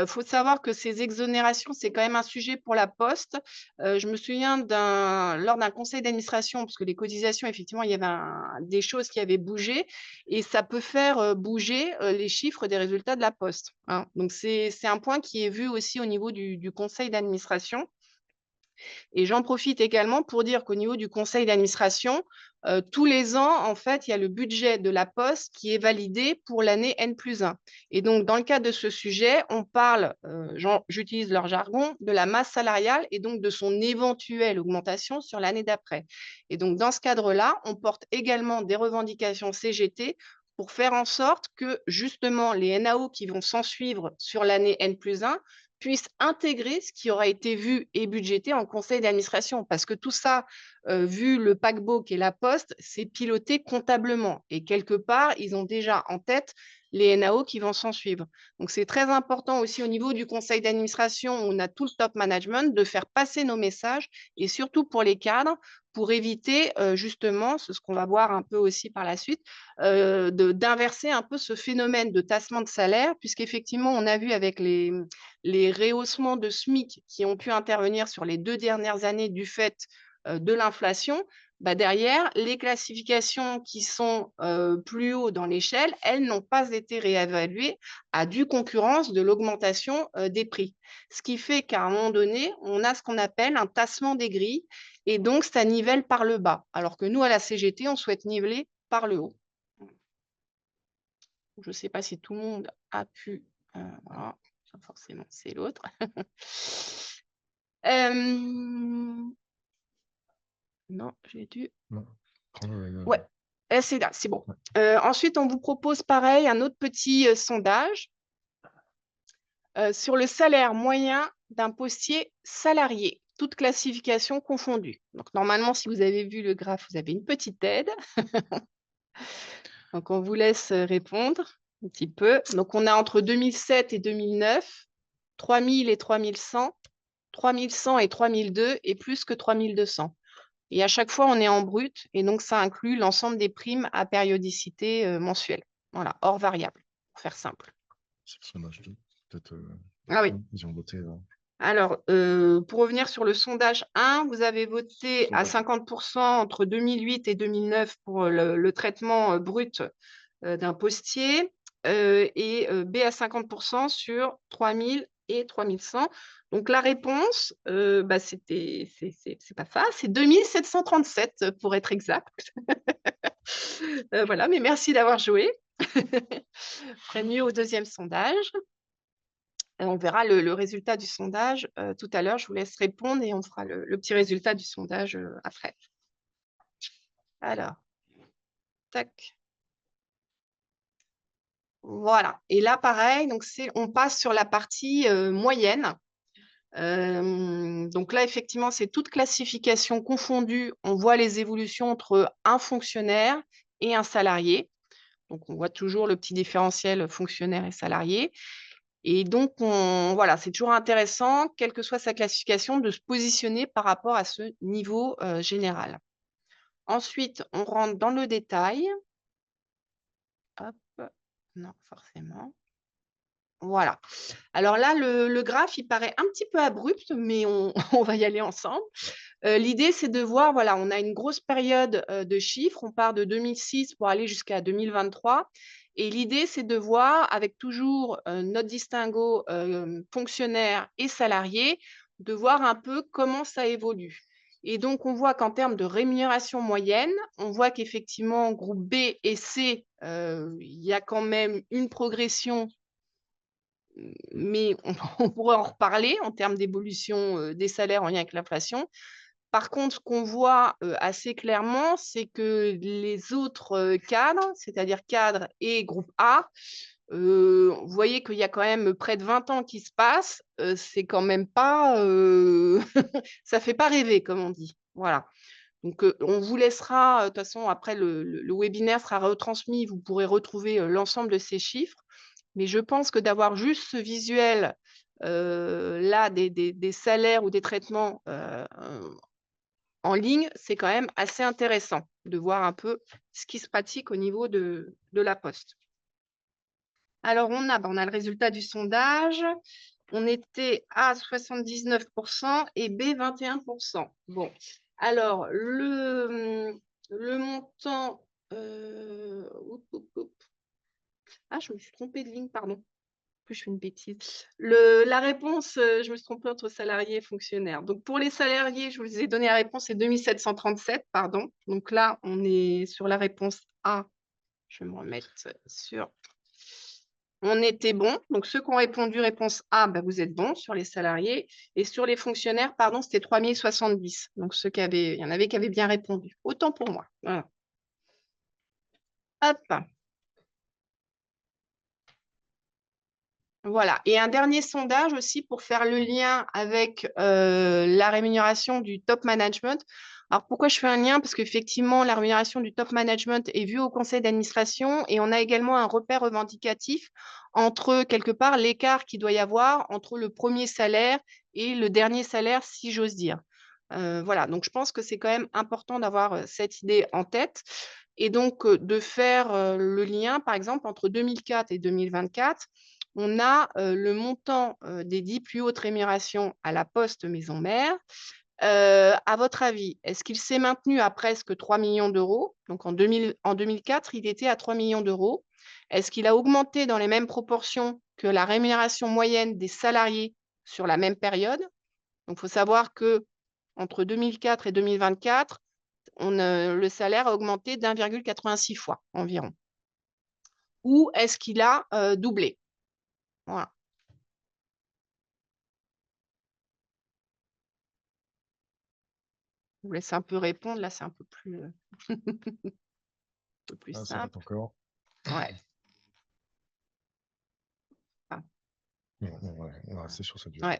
[SPEAKER 2] Faut savoir que ces exonérations, c'est quand même un sujet pour la Poste. Je me souviens lors d'un conseil d'administration, parce que les cotisations, effectivement, il y avait des choses qui avaient bougé et ça peut faire bouger les chiffres des résultats de la Poste, hein. Donc, c'est un point qui est vu aussi au niveau du conseil d'administration. Et j'en profite également pour dire qu'au niveau du conseil d'administration, tous les ans, en fait, il y a le budget de la Poste qui est validé pour l'année N+1. Et donc, dans le cadre de ce sujet, on parle, j'utilise leur jargon, de la masse salariale et donc de son éventuelle augmentation sur l'année d'après. Et donc, dans ce cadre-là, on porte également des revendications CGT pour faire en sorte que, justement, les NAO qui vont s'en suivre sur l'année N+1 puissent intégrer ce qui aura été vu et budgété en conseil d'administration. Parce que tout ça, vu le paquebot qu'est la Poste, c'est piloté comptablement. Et quelque part, ils ont déjà en tête les NAO qui vont s'en suivre. Donc, c'est très important aussi au niveau du conseil d'administration, on a tout le top management, de faire passer nos messages, et surtout pour les cadres, pour éviter justement, ce qu'on va voir un peu aussi par la suite, d'inverser un peu ce phénomène de tassement de salaire, puisqu'effectivement, on a vu avec les rehaussements de SMIC qui ont pu intervenir sur les 2 dernières années du fait de l'inflation, derrière, les classifications qui sont plus haut dans l'échelle, elles n'ont pas été réévaluées à due concurrence de l'augmentation des prix. Ce qui fait qu'à un moment donné, on a ce qu'on appelle un tassement des grilles et donc ça nivelle par le bas. Alors que nous, à la CGT, on souhaite niveler par le haut. Je ne sais pas si tout le monde a pu... voilà, forcément, c'est l'autre. Non, j'ai dû...
[SPEAKER 1] Non.
[SPEAKER 2] Ouais, c'est là, c'est bon. Ensuite, on vous propose pareil, un autre petit sondage sur le salaire moyen d'un postier salarié, toutes classifications confondues. Donc, normalement, si vous avez vu le graphe, vous avez une petite aide. Donc, on vous laisse répondre un petit peu. Donc, on a entre 2007 et 2009, 3000 et 3100, 3100 et 3002 et plus que 3200. Et à chaque fois, on est en brut, et donc ça inclut l'ensemble des primes à périodicité mensuelle. Voilà, hors variable, pour faire simple.
[SPEAKER 1] C'est le sondage 2. Peut-être
[SPEAKER 2] Ah oui.
[SPEAKER 1] ils ont voté.
[SPEAKER 2] Alors, pour revenir sur le sondage 1, vous avez voté à 50% entre 2008 et 2009 pour le traitement brut d'un postier et B à 50% sur 3000 et 3100. Donc, la réponse, c'est pas ça, c'est 2737 pour être exact. Voilà, mais merci d'avoir joué. Ferait mieux au deuxième sondage. Et on verra le résultat du sondage tout à l'heure. Je vous laisse répondre et on fera le petit résultat du sondage après. Alors, tac. Voilà. Et là, pareil, donc on passe sur la partie moyenne. Donc là, effectivement, c'est toute classification confondue. On voit les évolutions entre un fonctionnaire et un salarié. Donc, on voit toujours le petit différentiel fonctionnaire et salarié. Et donc, voilà, c'est toujours intéressant, quelle que soit sa classification, de se positionner par rapport à ce niveau général. Ensuite, on rentre dans le détail. Hop, non, forcément. Voilà. Alors là, le graphe, il paraît un petit peu abrupt, mais on va y aller ensemble. L'idée, c'est de voir, voilà, on a une grosse période de chiffres. On part de 2006 pour aller jusqu'à 2023. Et l'idée, c'est de voir, avec toujours notre distinguo fonctionnaire et salarié, de voir un peu comment ça évolue. Et donc, on voit qu'en termes de rémunération moyenne, on voit qu'effectivement, groupe B et C, il y a quand même une progression, mais on pourrait en reparler en termes d'évolution des salaires en lien avec l'inflation. Par contre, ce qu'on voit assez clairement, c'est que les autres cadres, c'est-à-dire cadres et groupe A, vous voyez qu'il y a quand même près de 20 ans qui se passent. C'est quand même pas… ça ne fait pas rêver, comme on dit. Voilà. Donc, on vous laissera, de toute façon, après le webinaire sera retransmis, vous pourrez retrouver l'ensemble de ces chiffres. Mais je pense que d'avoir juste ce visuel là des salaires ou des traitements en ligne, c'est quand même assez intéressant de voir un peu ce qui se pratique au niveau de la Poste. Alors, on a le résultat du sondage. On était à 79% et B 21%. Bon, alors, le montant… Ah, je me suis trompée de ligne, pardon. Je fais une bêtise. La réponse, je me suis trompée entre salariés et fonctionnaires. Donc, pour les salariés, je vous ai donné la réponse, c'est 2737, pardon. Donc là, on est sur la réponse A. Je vais me remettre sur… On était bon. Donc, ceux qui ont répondu réponse A, vous êtes bons sur les salariés. Et sur les fonctionnaires, pardon, c'était 3070. Donc, il y en avait qui avaient bien répondu. Autant pour moi. Voilà. Hop. Voilà. Et un dernier sondage aussi pour faire le lien avec la rémunération du top management. Alors, pourquoi je fais un lien? Parce qu'effectivement, la rémunération du top management est vue au conseil d'administration et on a également un repère revendicatif entre, quelque part, l'écart qu'il doit y avoir entre le premier salaire et le dernier salaire, si j'ose dire. Voilà. Donc, je pense que c'est quand même important d'avoir cette idée en tête et donc de faire le lien, par exemple, entre 2004 et 2024. On a le montant des 10 plus hautes rémunérations à la Poste maison mère. À votre avis, est-ce qu'il s'est maintenu à presque 3 millions d'euros? Donc, en 2004, il était à 3 millions d'euros. Est-ce qu'il a augmenté dans les mêmes proportions que la rémunération moyenne des salariés sur la même période? Donc, il faut savoir qu'entre 2004 et 2024, le salaire a augmenté d'1,86 fois environ. Ou est-ce qu'il a doublé? Voilà. Je vous laisse un peu répondre. Là, c'est un peu plus, un peu plus simple.
[SPEAKER 1] Encore.
[SPEAKER 2] Ouais. Ah.
[SPEAKER 1] Ouais, c'est sur cette vue.
[SPEAKER 2] Ouais.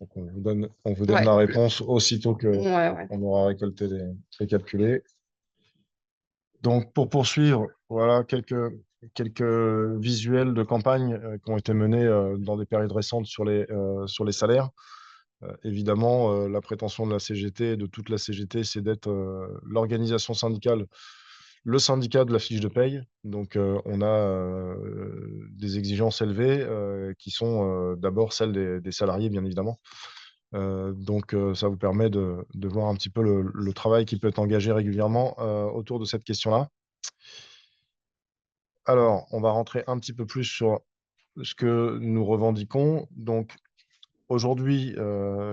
[SPEAKER 1] Donc, on vous donne la réponse aussitôt qu'on aura récolté les calculés. Donc, pour poursuivre, voilà quelques visuels de campagne qui ont été menés dans des périodes récentes sur les salaires. Évidemment, la prétention de la CGT et de toute la CGT, c'est d'être l'organisation syndicale, le syndicat de la fiche de paye. Donc, on a des exigences élevées qui sont d'abord celles des salariés, bien évidemment. Donc, ça vous permet de voir un petit peu le travail qui peut être engagé régulièrement autour de cette question-là. Alors, on va rentrer un petit peu plus sur ce que nous revendiquons, donc aujourd'hui,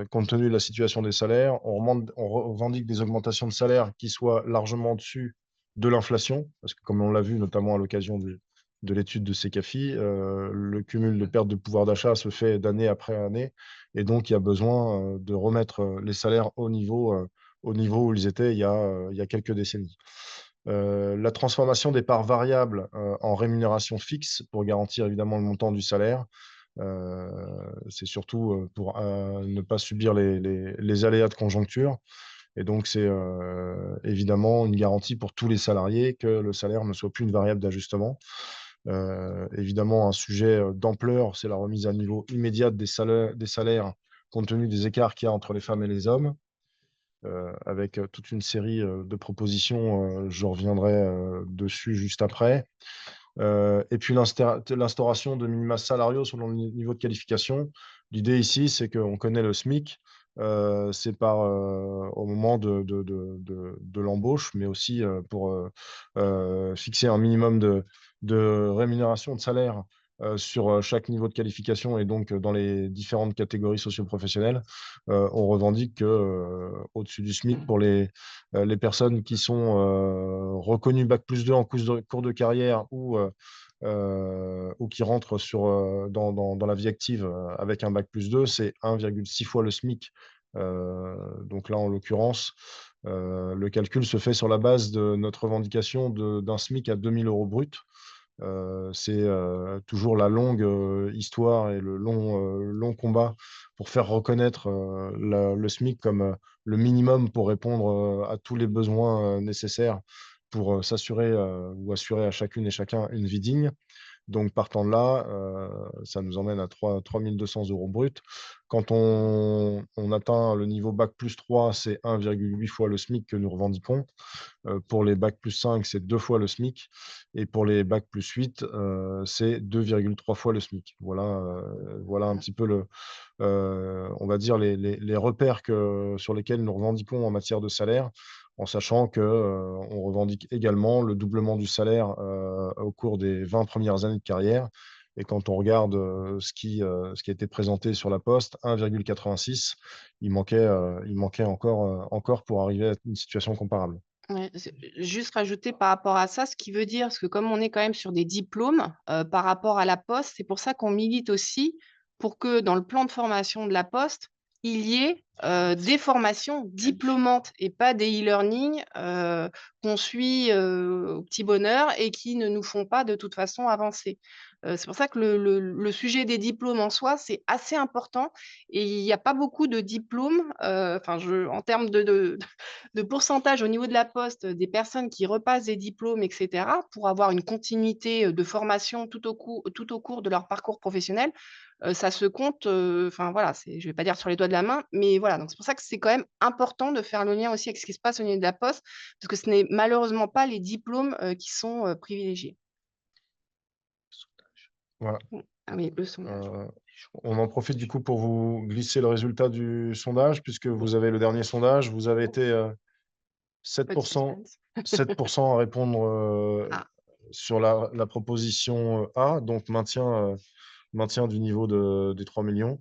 [SPEAKER 1] compte tenu de la situation des salaires, on revendique des augmentations de salaire qui soient largement au-dessus de l'inflation, parce que comme on l'a vu notamment à l'occasion de l'étude de Secafi, le cumul de perte de pouvoir d'achat se fait d'année après année, et donc il y a besoin de remettre les salaires au niveau où ils étaient il y a quelques décennies. La transformation des parts variables en rémunération fixe pour garantir évidemment le montant du salaire. C'est surtout pour ne pas subir les aléas de conjoncture. Et donc, c'est évidemment une garantie pour tous les salariés que le salaire ne soit plus une variable d'ajustement. Évidemment, un sujet d'ampleur, c'est la remise à niveau immédiate des salaires compte tenu des écarts qu'il y a entre les femmes et les hommes. Avec toute une série de propositions, je reviendrai dessus juste après. Et puis l'instauration de minima salariaux selon le niveau de qualification. L'idée ici, c'est qu'on connaît le SMIC, c'est au moment de l'embauche, mais aussi pour fixer un minimum de rémunération de salaire sur chaque niveau de qualification et donc dans les différentes catégories socio-professionnelles. On revendique que au-dessus du SMIC pour les personnes qui sont reconnues Bac+2 en cours de carrière ou qui rentrent dans la vie active avec un Bac+2, c'est 1,6 fois le SMIC. Donc là, en l'occurrence, le calcul se fait sur la base de notre revendication d'un SMIC à 2 000 € brut. C'est toujours la longue histoire et le long combat pour faire reconnaître le SMIC comme le minimum pour répondre à tous les besoins nécessaires pour s'assurer ou assurer à chacune et chacun une vie digne. Donc, partant de là, ça nous emmène à 3 200 € brut. Quand on atteint le niveau Bac+3, c'est 1,8 fois le SMIC que nous revendiquons. Pour les Bac+5, c'est 2 fois le SMIC. Et pour les Bac+8, c'est 2,3 fois le SMIC. Voilà un petit peu on va dire les repères sur lesquels nous revendiquons en matière de salaire, en sachant qu'on revendique également le doublement du salaire au cours des 20 premières années de carrière. Et quand on regarde ce qui a été présenté sur la Poste, 1,86, il manquait encore pour arriver à une situation comparable.
[SPEAKER 2] Ouais, juste rajouter par rapport à ça, ce qui veut dire, parce que comme on est quand même sur des diplômes par rapport à la Poste, c'est pour ça qu'on milite aussi pour que dans le plan de formation de la Poste, il y ait des formations diplômantes et pas des e-learning qu'on suit au petit bonheur et qui ne nous font pas de toute façon avancer. C'est pour ça que le sujet des diplômes en soi, c'est assez important et il n'y a pas beaucoup de diplômes, en termes de pourcentage au niveau de la Poste des personnes qui repassent des diplômes, etc., pour avoir une continuité de formation tout au cours de leur parcours professionnel, ça se compte, voilà, je ne vais pas dire sur les doigts de la main, mais voilà, donc c'est pour ça que c'est quand même important de faire le lien aussi avec ce qui se passe au niveau de la Poste, parce que ce n'est malheureusement pas les diplômes qui sont privilégiés.
[SPEAKER 1] Voilà.
[SPEAKER 2] Ah oui, le sondage.
[SPEAKER 1] On en profite du coup pour vous glisser le résultat du sondage, puisque vous avez le dernier sondage. Vous avez été 7% à répondre sur la proposition A, donc maintien du niveau des 3 millions,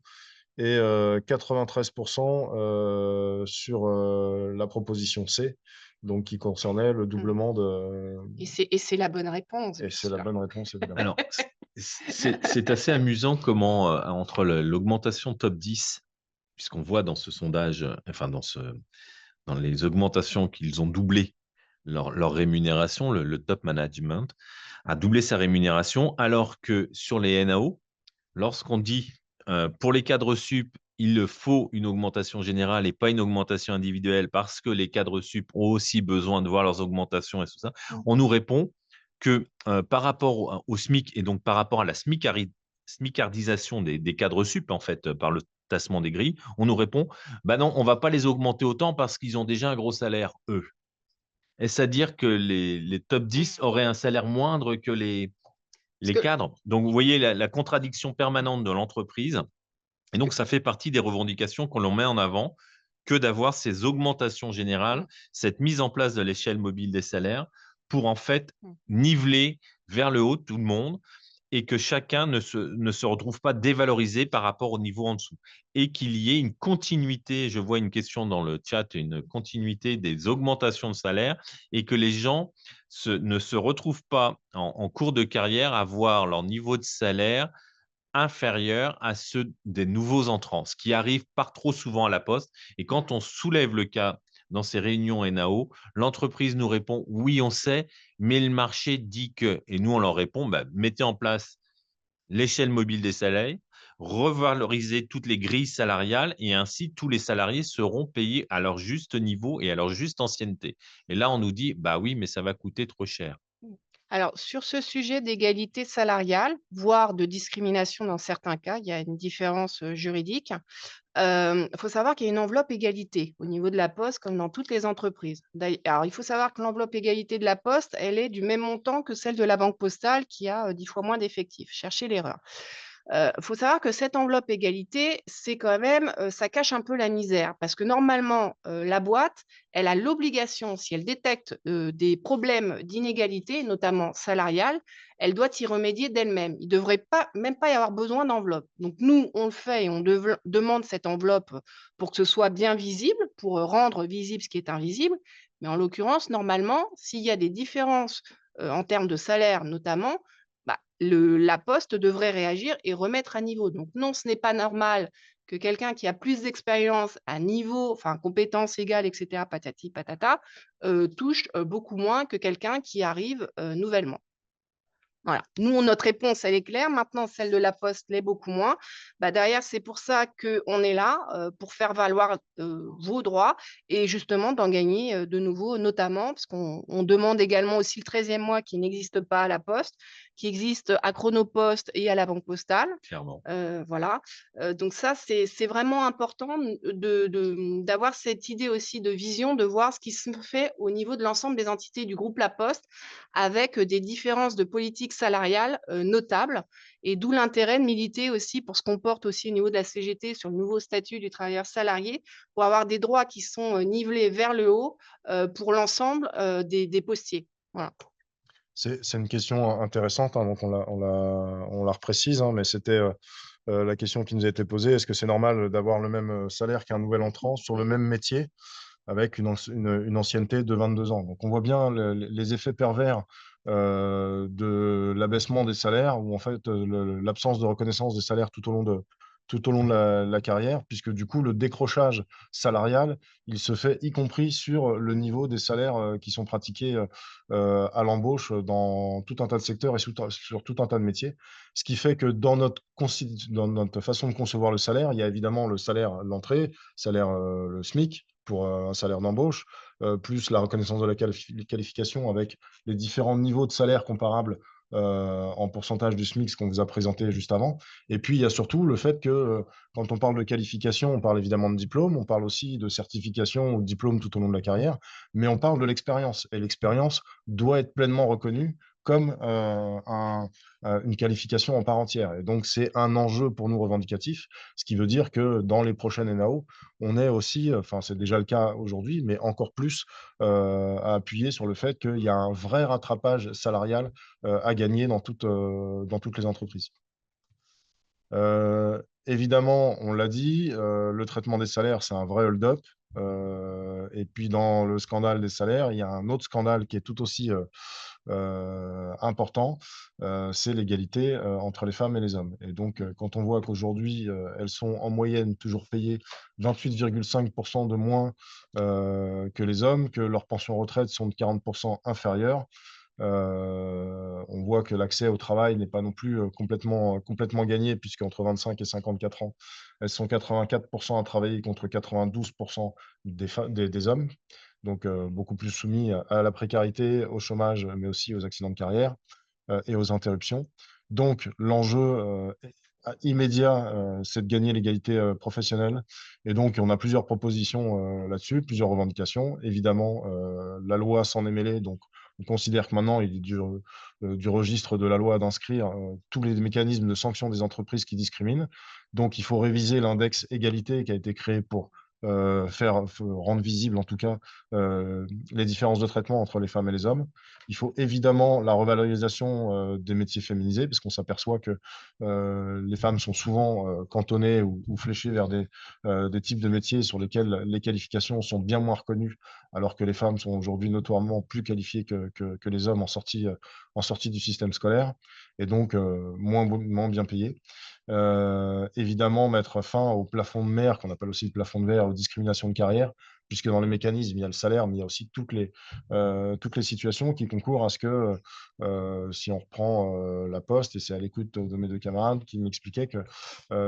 [SPEAKER 1] et 93% sur la proposition C, donc qui concernait le doublement de...
[SPEAKER 2] Et c'est la bonne réponse.
[SPEAKER 1] Et c'est la bonne réponse, évidemment.
[SPEAKER 3] Alors, c'est assez amusant comment, entre l'augmentation top 10, puisqu'on voit dans ce sondage, dans les augmentations qu'ils ont doublé leur rémunération, le top management a doublé sa rémunération, alors que sur les NAO, lorsqu'on dit pour les cadres sup, il faut une augmentation générale et pas une augmentation individuelle parce que les cadres sup ont aussi besoin de voir leurs augmentations et tout ça, on nous répond que par rapport au SMIC et donc par rapport à la smicardisation des cadres sup, en fait, par le tassement des grilles, on nous répond bah non, on ne va pas les augmenter autant parce qu'ils ont déjà un gros salaire, eux. Est-ce à dire que les top 10 auraient un salaire moindre que les cadres? Donc, vous voyez la contradiction permanente de l'entreprise. Et donc, ça fait partie des revendications qu'on met en avant, que d'avoir ces augmentations générales, cette mise en place de l'échelle mobile des salaires pour en fait niveler vers le haut tout le monde. et que chacun ne se retrouve pas dévalorisé par rapport au niveau en dessous et qu'il y ait une continuité. Je vois une question dans le chat, une continuité des augmentations de salaire et que les gens ne se retrouvent pas en cours de carrière à voir leur niveau de salaire inférieur à ceux des nouveaux entrants, ce qui arrive par trop souvent à la poste. Et quand on soulève le cas dans ces réunions NAO, l'entreprise nous répond: «Oui, on sait, mais le marché dit que». Et nous, on leur répond: «Bah, mettez en place l'échelle mobile des salaires, revaloriser toutes les grilles salariales et ainsi tous les salariés seront payés à leur juste niveau et à leur juste ancienneté». Et là, on nous dit: «Bah oui, mais ça va coûter trop cher».
[SPEAKER 2] Alors, sur ce sujet d'égalité salariale, voire de discrimination dans certains cas, il y a une différence juridique. Il faut savoir qu'il y a une enveloppe égalité au niveau de la Poste, comme dans toutes les entreprises. Alors, il faut savoir que l'enveloppe égalité de la Poste, elle est du même montant que celle de la Banque postale qui a 10 fois moins d'effectifs. Cherchez l'erreur. Faut savoir que cette enveloppe égalité, c'est quand même, ça cache un peu la misère parce que normalement, la boîte, elle a l'obligation, si elle détecte, des problèmes d'inégalité, notamment salariales, elle doit y remédier d'elle-même. Il ne devrait pas même pas y avoir besoin d'enveloppe. Donc nous, on le fait et on demande cette enveloppe, pour que ce soit bien visible, pour, rendre visible ce qui est invisible. Mais en l'occurrence, normalement, s'il y a des différences, en termes de salaire notamment, bah, la Poste devrait réagir et remettre à niveau. Donc non, ce n'est pas normal que quelqu'un qui a plus d'expérience à niveau, enfin compétences égales, et cetera, patati patata, touche, beaucoup moins que quelqu'un qui arrive, nouvellement. Voilà. Nous, notre réponse, elle est claire. Maintenant, celle de la Poste l'est beaucoup moins. Bah, derrière, c'est pour ça qu'on est là, pour faire valoir, vos droits et justement d'en gagner, de nouveaux, notamment parce qu'on demande également aussi le 13e mois qui n'existe pas à la Poste, qui existe à Chronopost et à la Banque postale.
[SPEAKER 3] Clairement.
[SPEAKER 2] Voilà, donc ça, c'est vraiment important d'avoir cette idée aussi de vision, de voir ce qui se fait au niveau de l'ensemble des entités du groupe La Poste avec, des différences de politique salariale, notables et d'où l'intérêt de militer aussi pour ce qu'on porte aussi au niveau de la CGT sur le nouveau statut du travailleur salarié, pour avoir des droits qui sont, nivelés vers le haut, pour l'ensemble, des postiers. Voilà.
[SPEAKER 1] C'est une question intéressante, hein, donc on la reprécise, hein, mais c'était la question qui nous a été posée. Est-ce que c'est normal d'avoir le même salaire qu'un nouvel entrant sur le même métier avec une ancienneté de 22 ans? Donc on voit bien les effets pervers de l'abaissement des salaires ou en fait l'absence de reconnaissance des salaires tout au long de la carrière, puisque du coup le décrochage salarial, il se fait y compris sur le niveau des salaires qui sont pratiqués à l'embauche dans tout un tas de secteurs et sur tout un tas de métiers. Ce qui fait que dans notre façon de concevoir le salaire, il y a évidemment le salaire d'entrée, salaire le SMIC pour un salaire d'embauche, plus la reconnaissance de la qualification avec les différents niveaux de salaire comparables en pourcentage du SMIC, ce qu'on vous a présenté juste avant. Et puis, il y a surtout le fait que quand on parle de qualification, on parle évidemment de diplôme, on parle aussi de certification ou de diplôme tout au long de la carrière, mais on parle de l'expérience. Et l'expérience doit être pleinement reconnue comme une qualification en part entière. Et donc, c'est un enjeu pour nous revendicatif, ce qui veut dire que dans les prochaines NAO, on est aussi, enfin c'est déjà le cas aujourd'hui, mais encore plus à appuyer sur le fait qu'il y a un vrai rattrapage salarial à gagner dans toutes les entreprises. Évidemment, on l'a dit, le traitement des salaires, c'est un vrai hold-up. Et puis dans le scandale des salaires, il y a un autre scandale qui est tout aussi important, c'est l'égalité entre les femmes et les hommes. Et donc, quand on voit qu'aujourd'hui, elles sont en moyenne toujours payées 28,5% de moins que les hommes, que leurs pensions retraite sont de 40% inférieures, on voit que l'accès au travail n'est pas non plus complètement gagné, puisqu'entre 25 et 54 ans, elles sont 84% à travailler contre 92% des hommes. Donc, beaucoup plus soumis à la précarité, au chômage, mais aussi aux accidents de carrière et aux interruptions. Donc, l'enjeu immédiat, c'est de gagner l'égalité professionnelle. Et donc, on a plusieurs propositions là-dessus, plusieurs revendications. Évidemment, la loi s'en est mêlée, donc on considère que maintenant, il est du registre de la loi d'inscrire tous les mécanismes de sanction des entreprises qui discriminent. Donc, il faut réviser l'index égalité qui a été créé pour rendre visible en tout cas les différences de traitement entre les femmes et les hommes. Il faut évidemment la revalorisation des métiers féminisés, parce qu'on s'aperçoit que les femmes sont souvent cantonnées ou fléchées vers des types de métiers sur lesquels les qualifications sont bien moins reconnues, alors que les femmes sont aujourd'hui notoirement plus qualifiées que les hommes en sortie du système scolaire, et donc moins bien payées. Évidemment, mettre fin au plafond de mer, qu'on appelle aussi le plafond de verre, aux discriminations de carrière, puisque dans les mécanismes, il y a le salaire, mais il y a aussi toutes les situations qui concourent à ce que, si on reprend la Poste, et c'est à l'écoute de mes deux camarades qui m'expliquaient que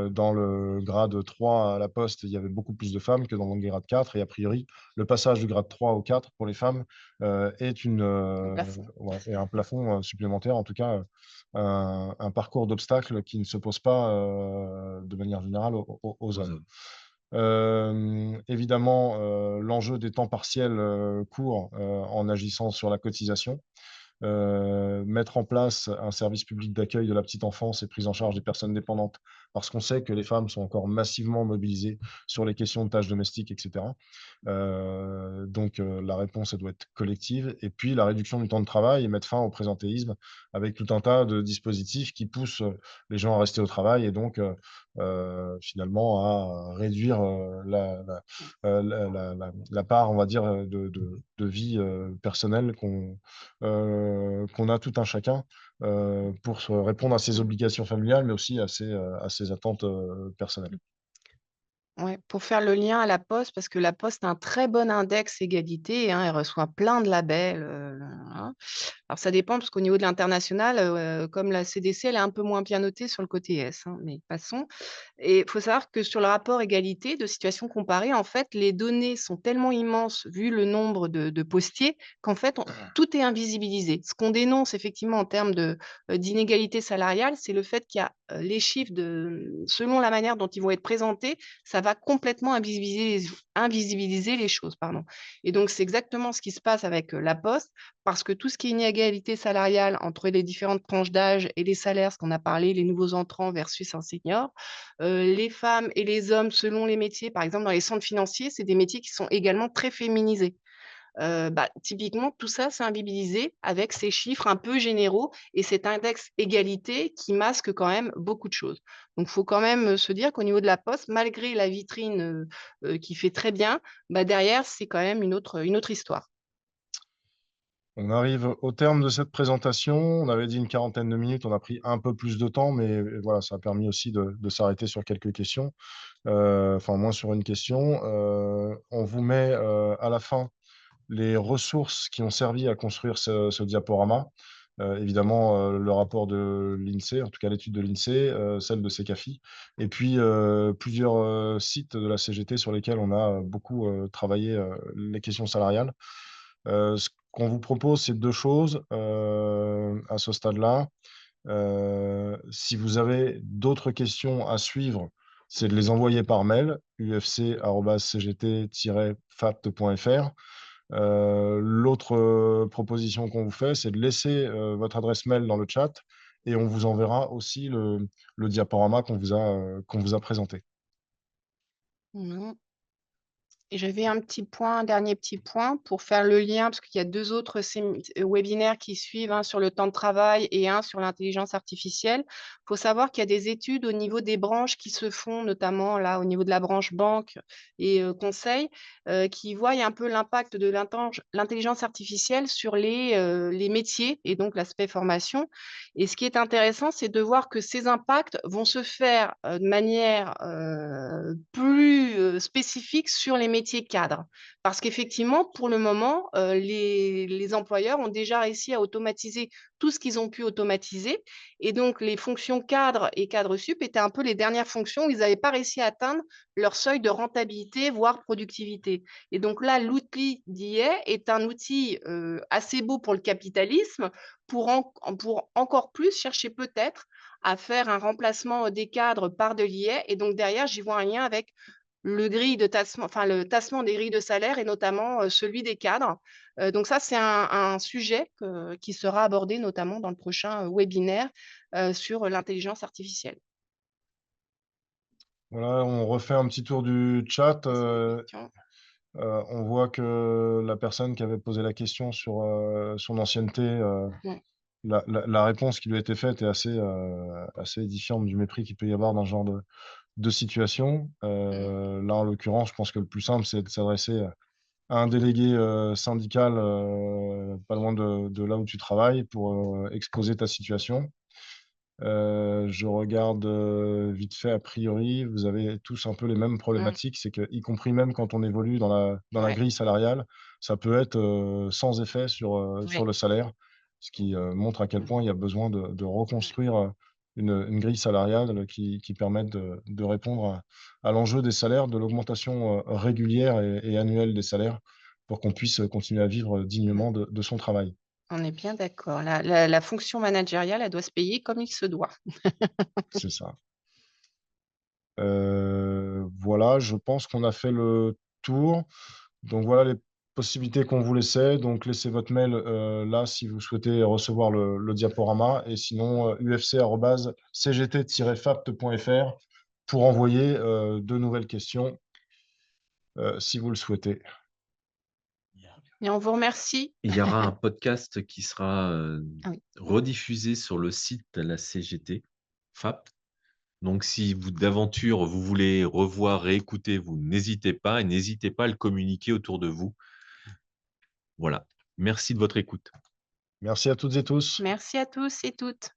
[SPEAKER 1] dans le grade 3 à la Poste, il y avait beaucoup plus de femmes que dans le grade 4, et a priori, le passage du grade 3 au 4 pour les femmes
[SPEAKER 2] Un plafond.
[SPEAKER 1] est un plafond supplémentaire, en tout cas un parcours d'obstacles qui ne se pose pas de manière générale aux
[SPEAKER 3] aux
[SPEAKER 1] hommes.
[SPEAKER 3] hommes.
[SPEAKER 1] Évidemment, l'enjeu des temps partiels court en agissant sur la cotisation. Mettre en place un service public d'accueil de la petite enfance et prise en charge des personnes dépendantes, parce qu'on sait que les femmes sont encore massivement mobilisées sur les questions de tâches domestiques, etc. Donc la réponse, elle doit être collective. Et puis la réduction du temps de travail et mettre fin au présentéisme avec tout un tas de dispositifs qui poussent les gens à rester au travail et donc finalement à réduire la part, on va dire, de vie personnelle qu'on a tout un chacun pour répondre à ses
[SPEAKER 2] Mmh.
[SPEAKER 1] obligations familiales, mais aussi à ses attentes personnelles.
[SPEAKER 2] Ouais, pour faire le lien à la Poste, parce que la Poste a un très bon index égalité, hein, elle reçoit plein de labels, voilà. Alors ça dépend parce qu'au niveau de l'international, comme la CDC, elle est un peu moins bien notée sur le côté S, hein, mais passons. Et il faut savoir que sur le rapport égalité de situation comparée, en fait, les données sont tellement immenses vu le nombre de postiers qu'en fait, tout est invisibilisé. Ce qu'on dénonce effectivement en termes d'inégalité salariale, c'est le fait qu'il y a les chiffres selon la manière dont ils vont être présentés, ça va complètement invisibiliser les choses. Pardon. Et donc, c'est exactement ce qui se passe avec la Poste, parce que tout ce qui est inégalité salariale entre les différentes tranches d'âge et les salaires, ce qu'on a parlé, les nouveaux entrants versus un senior, les femmes et les hommes selon les métiers, par exemple dans les centres financiers, c'est des métiers qui sont également très féminisés. Typiquement, tout ça, c'est invisibilisé avec ces chiffres un peu généraux et cet index égalité qui masque quand même beaucoup de choses. Donc, il faut quand même se dire qu'au niveau de la Poste, malgré la vitrine qui fait très bien, derrière, c'est quand même une autre histoire.
[SPEAKER 1] On arrive au terme de cette présentation. On avait dit une quarantaine de minutes, on a pris un peu plus de temps, mais voilà, ça a permis aussi de s'arrêter sur quelques questions, enfin moins sur une question. On vous met à la fin les ressources qui ont servi à construire ce diaporama. Évidemment, le rapport de l'INSEE, en tout cas l'étude de l'INSEE, celle de Secafi, et puis plusieurs sites de la CGT sur lesquels on a beaucoup travaillé les questions salariales. Ce qu'on vous propose, c'est deux choses à ce stade-là. Si vous avez d'autres questions à suivre, c'est de les envoyer par mail, ufc@cgt-fapt.fr. L'autre proposition qu'on vous fait, c'est de laisser votre adresse mail dans le chat et on vous enverra aussi le diaporama qu'on vous a présenté.
[SPEAKER 2] Mmh. Et j'avais un dernier petit point pour faire le lien, parce qu'il y a 2 autres webinaires qui suivent, un sur le temps de travail et un sur l'intelligence artificielle. Il faut savoir qu'il y a des études au niveau des branches qui se font, notamment là, au niveau de la branche banque et conseil, qui voient un peu l'impact de l'intelligence artificielle sur les métiers et donc l'aspect formation. Et ce qui est intéressant, c'est de voir que ces impacts vont se faire de manière plus spécifique sur les métiers cadres. Parce qu'effectivement, pour le moment, les employeurs ont déjà réussi à automatiser tout ce qu'ils ont pu automatiser. Et donc, les fonctions cadres et cadres sup étaient un peu les dernières fonctions où ils n'avaient pas réussi à atteindre leur seuil de rentabilité, voire productivité. Et donc là, l'outil d'IA est un outil assez beau pour le capitalisme, pour encore plus chercher peut-être à faire un remplacement des cadres par de l'IA. Et donc derrière, j'y vois un lien avec le tassement des grilles de salaire et notamment celui des cadres. Donc ça, c'est un sujet qui sera abordé notamment dans le prochain webinaire sur l'intelligence artificielle.
[SPEAKER 1] Voilà, on refait un petit tour du chat.
[SPEAKER 2] Question.
[SPEAKER 1] On voit que la personne qui avait posé la question sur son ancienneté,
[SPEAKER 2] Mm.
[SPEAKER 1] la réponse qui lui a été faite est assez édifiante du mépris qu'il peut y avoir dans ce genre de situation. Là, en l'occurrence, je pense que le plus simple, c'est de s'adresser à un délégué syndical pas loin de là où tu travailles pour exposer ta situation. Je regarde vite fait, a priori, vous avez tous un peu les mêmes
[SPEAKER 2] Mm.
[SPEAKER 1] problématiques. C'est que, y compris même quand on évolue dans la
[SPEAKER 2] Ouais.
[SPEAKER 1] grille salariale, ça peut être sans effet sur
[SPEAKER 2] Ouais.
[SPEAKER 1] le salaire, ce qui montre à quel point il y a besoin de
[SPEAKER 2] Mm.
[SPEAKER 1] reconstruire une grille salariale qui permette de répondre à l'enjeu des salaires, de l'augmentation régulière et annuelle des salaires pour qu'on puisse continuer à vivre
[SPEAKER 2] Mm.
[SPEAKER 1] dignement de son travail.
[SPEAKER 2] On est bien d'accord. La fonction managériale, elle doit se payer comme il se doit.
[SPEAKER 1] C'est ça. Voilà, je pense qu'on a fait le tour. Donc voilà les possibilités qu'on vous laissait. Donc laissez votre mail, là, si vous souhaitez recevoir le diaporama et sinon, ufc@cgt-fapt.fr pour envoyer, de nouvelles questions, si vous le souhaitez.
[SPEAKER 2] Et on vous remercie.
[SPEAKER 3] Il y aura un podcast qui sera
[SPEAKER 2] Ah oui.
[SPEAKER 3] rediffusé sur le site de la CGT FAP. Donc, si vous d'aventure, vous voulez revoir, réécouter, vous n'hésitez pas et n'hésitez pas à le communiquer autour de vous. Voilà. Merci de votre écoute.
[SPEAKER 1] Merci à toutes et tous.
[SPEAKER 2] Merci à tous et toutes.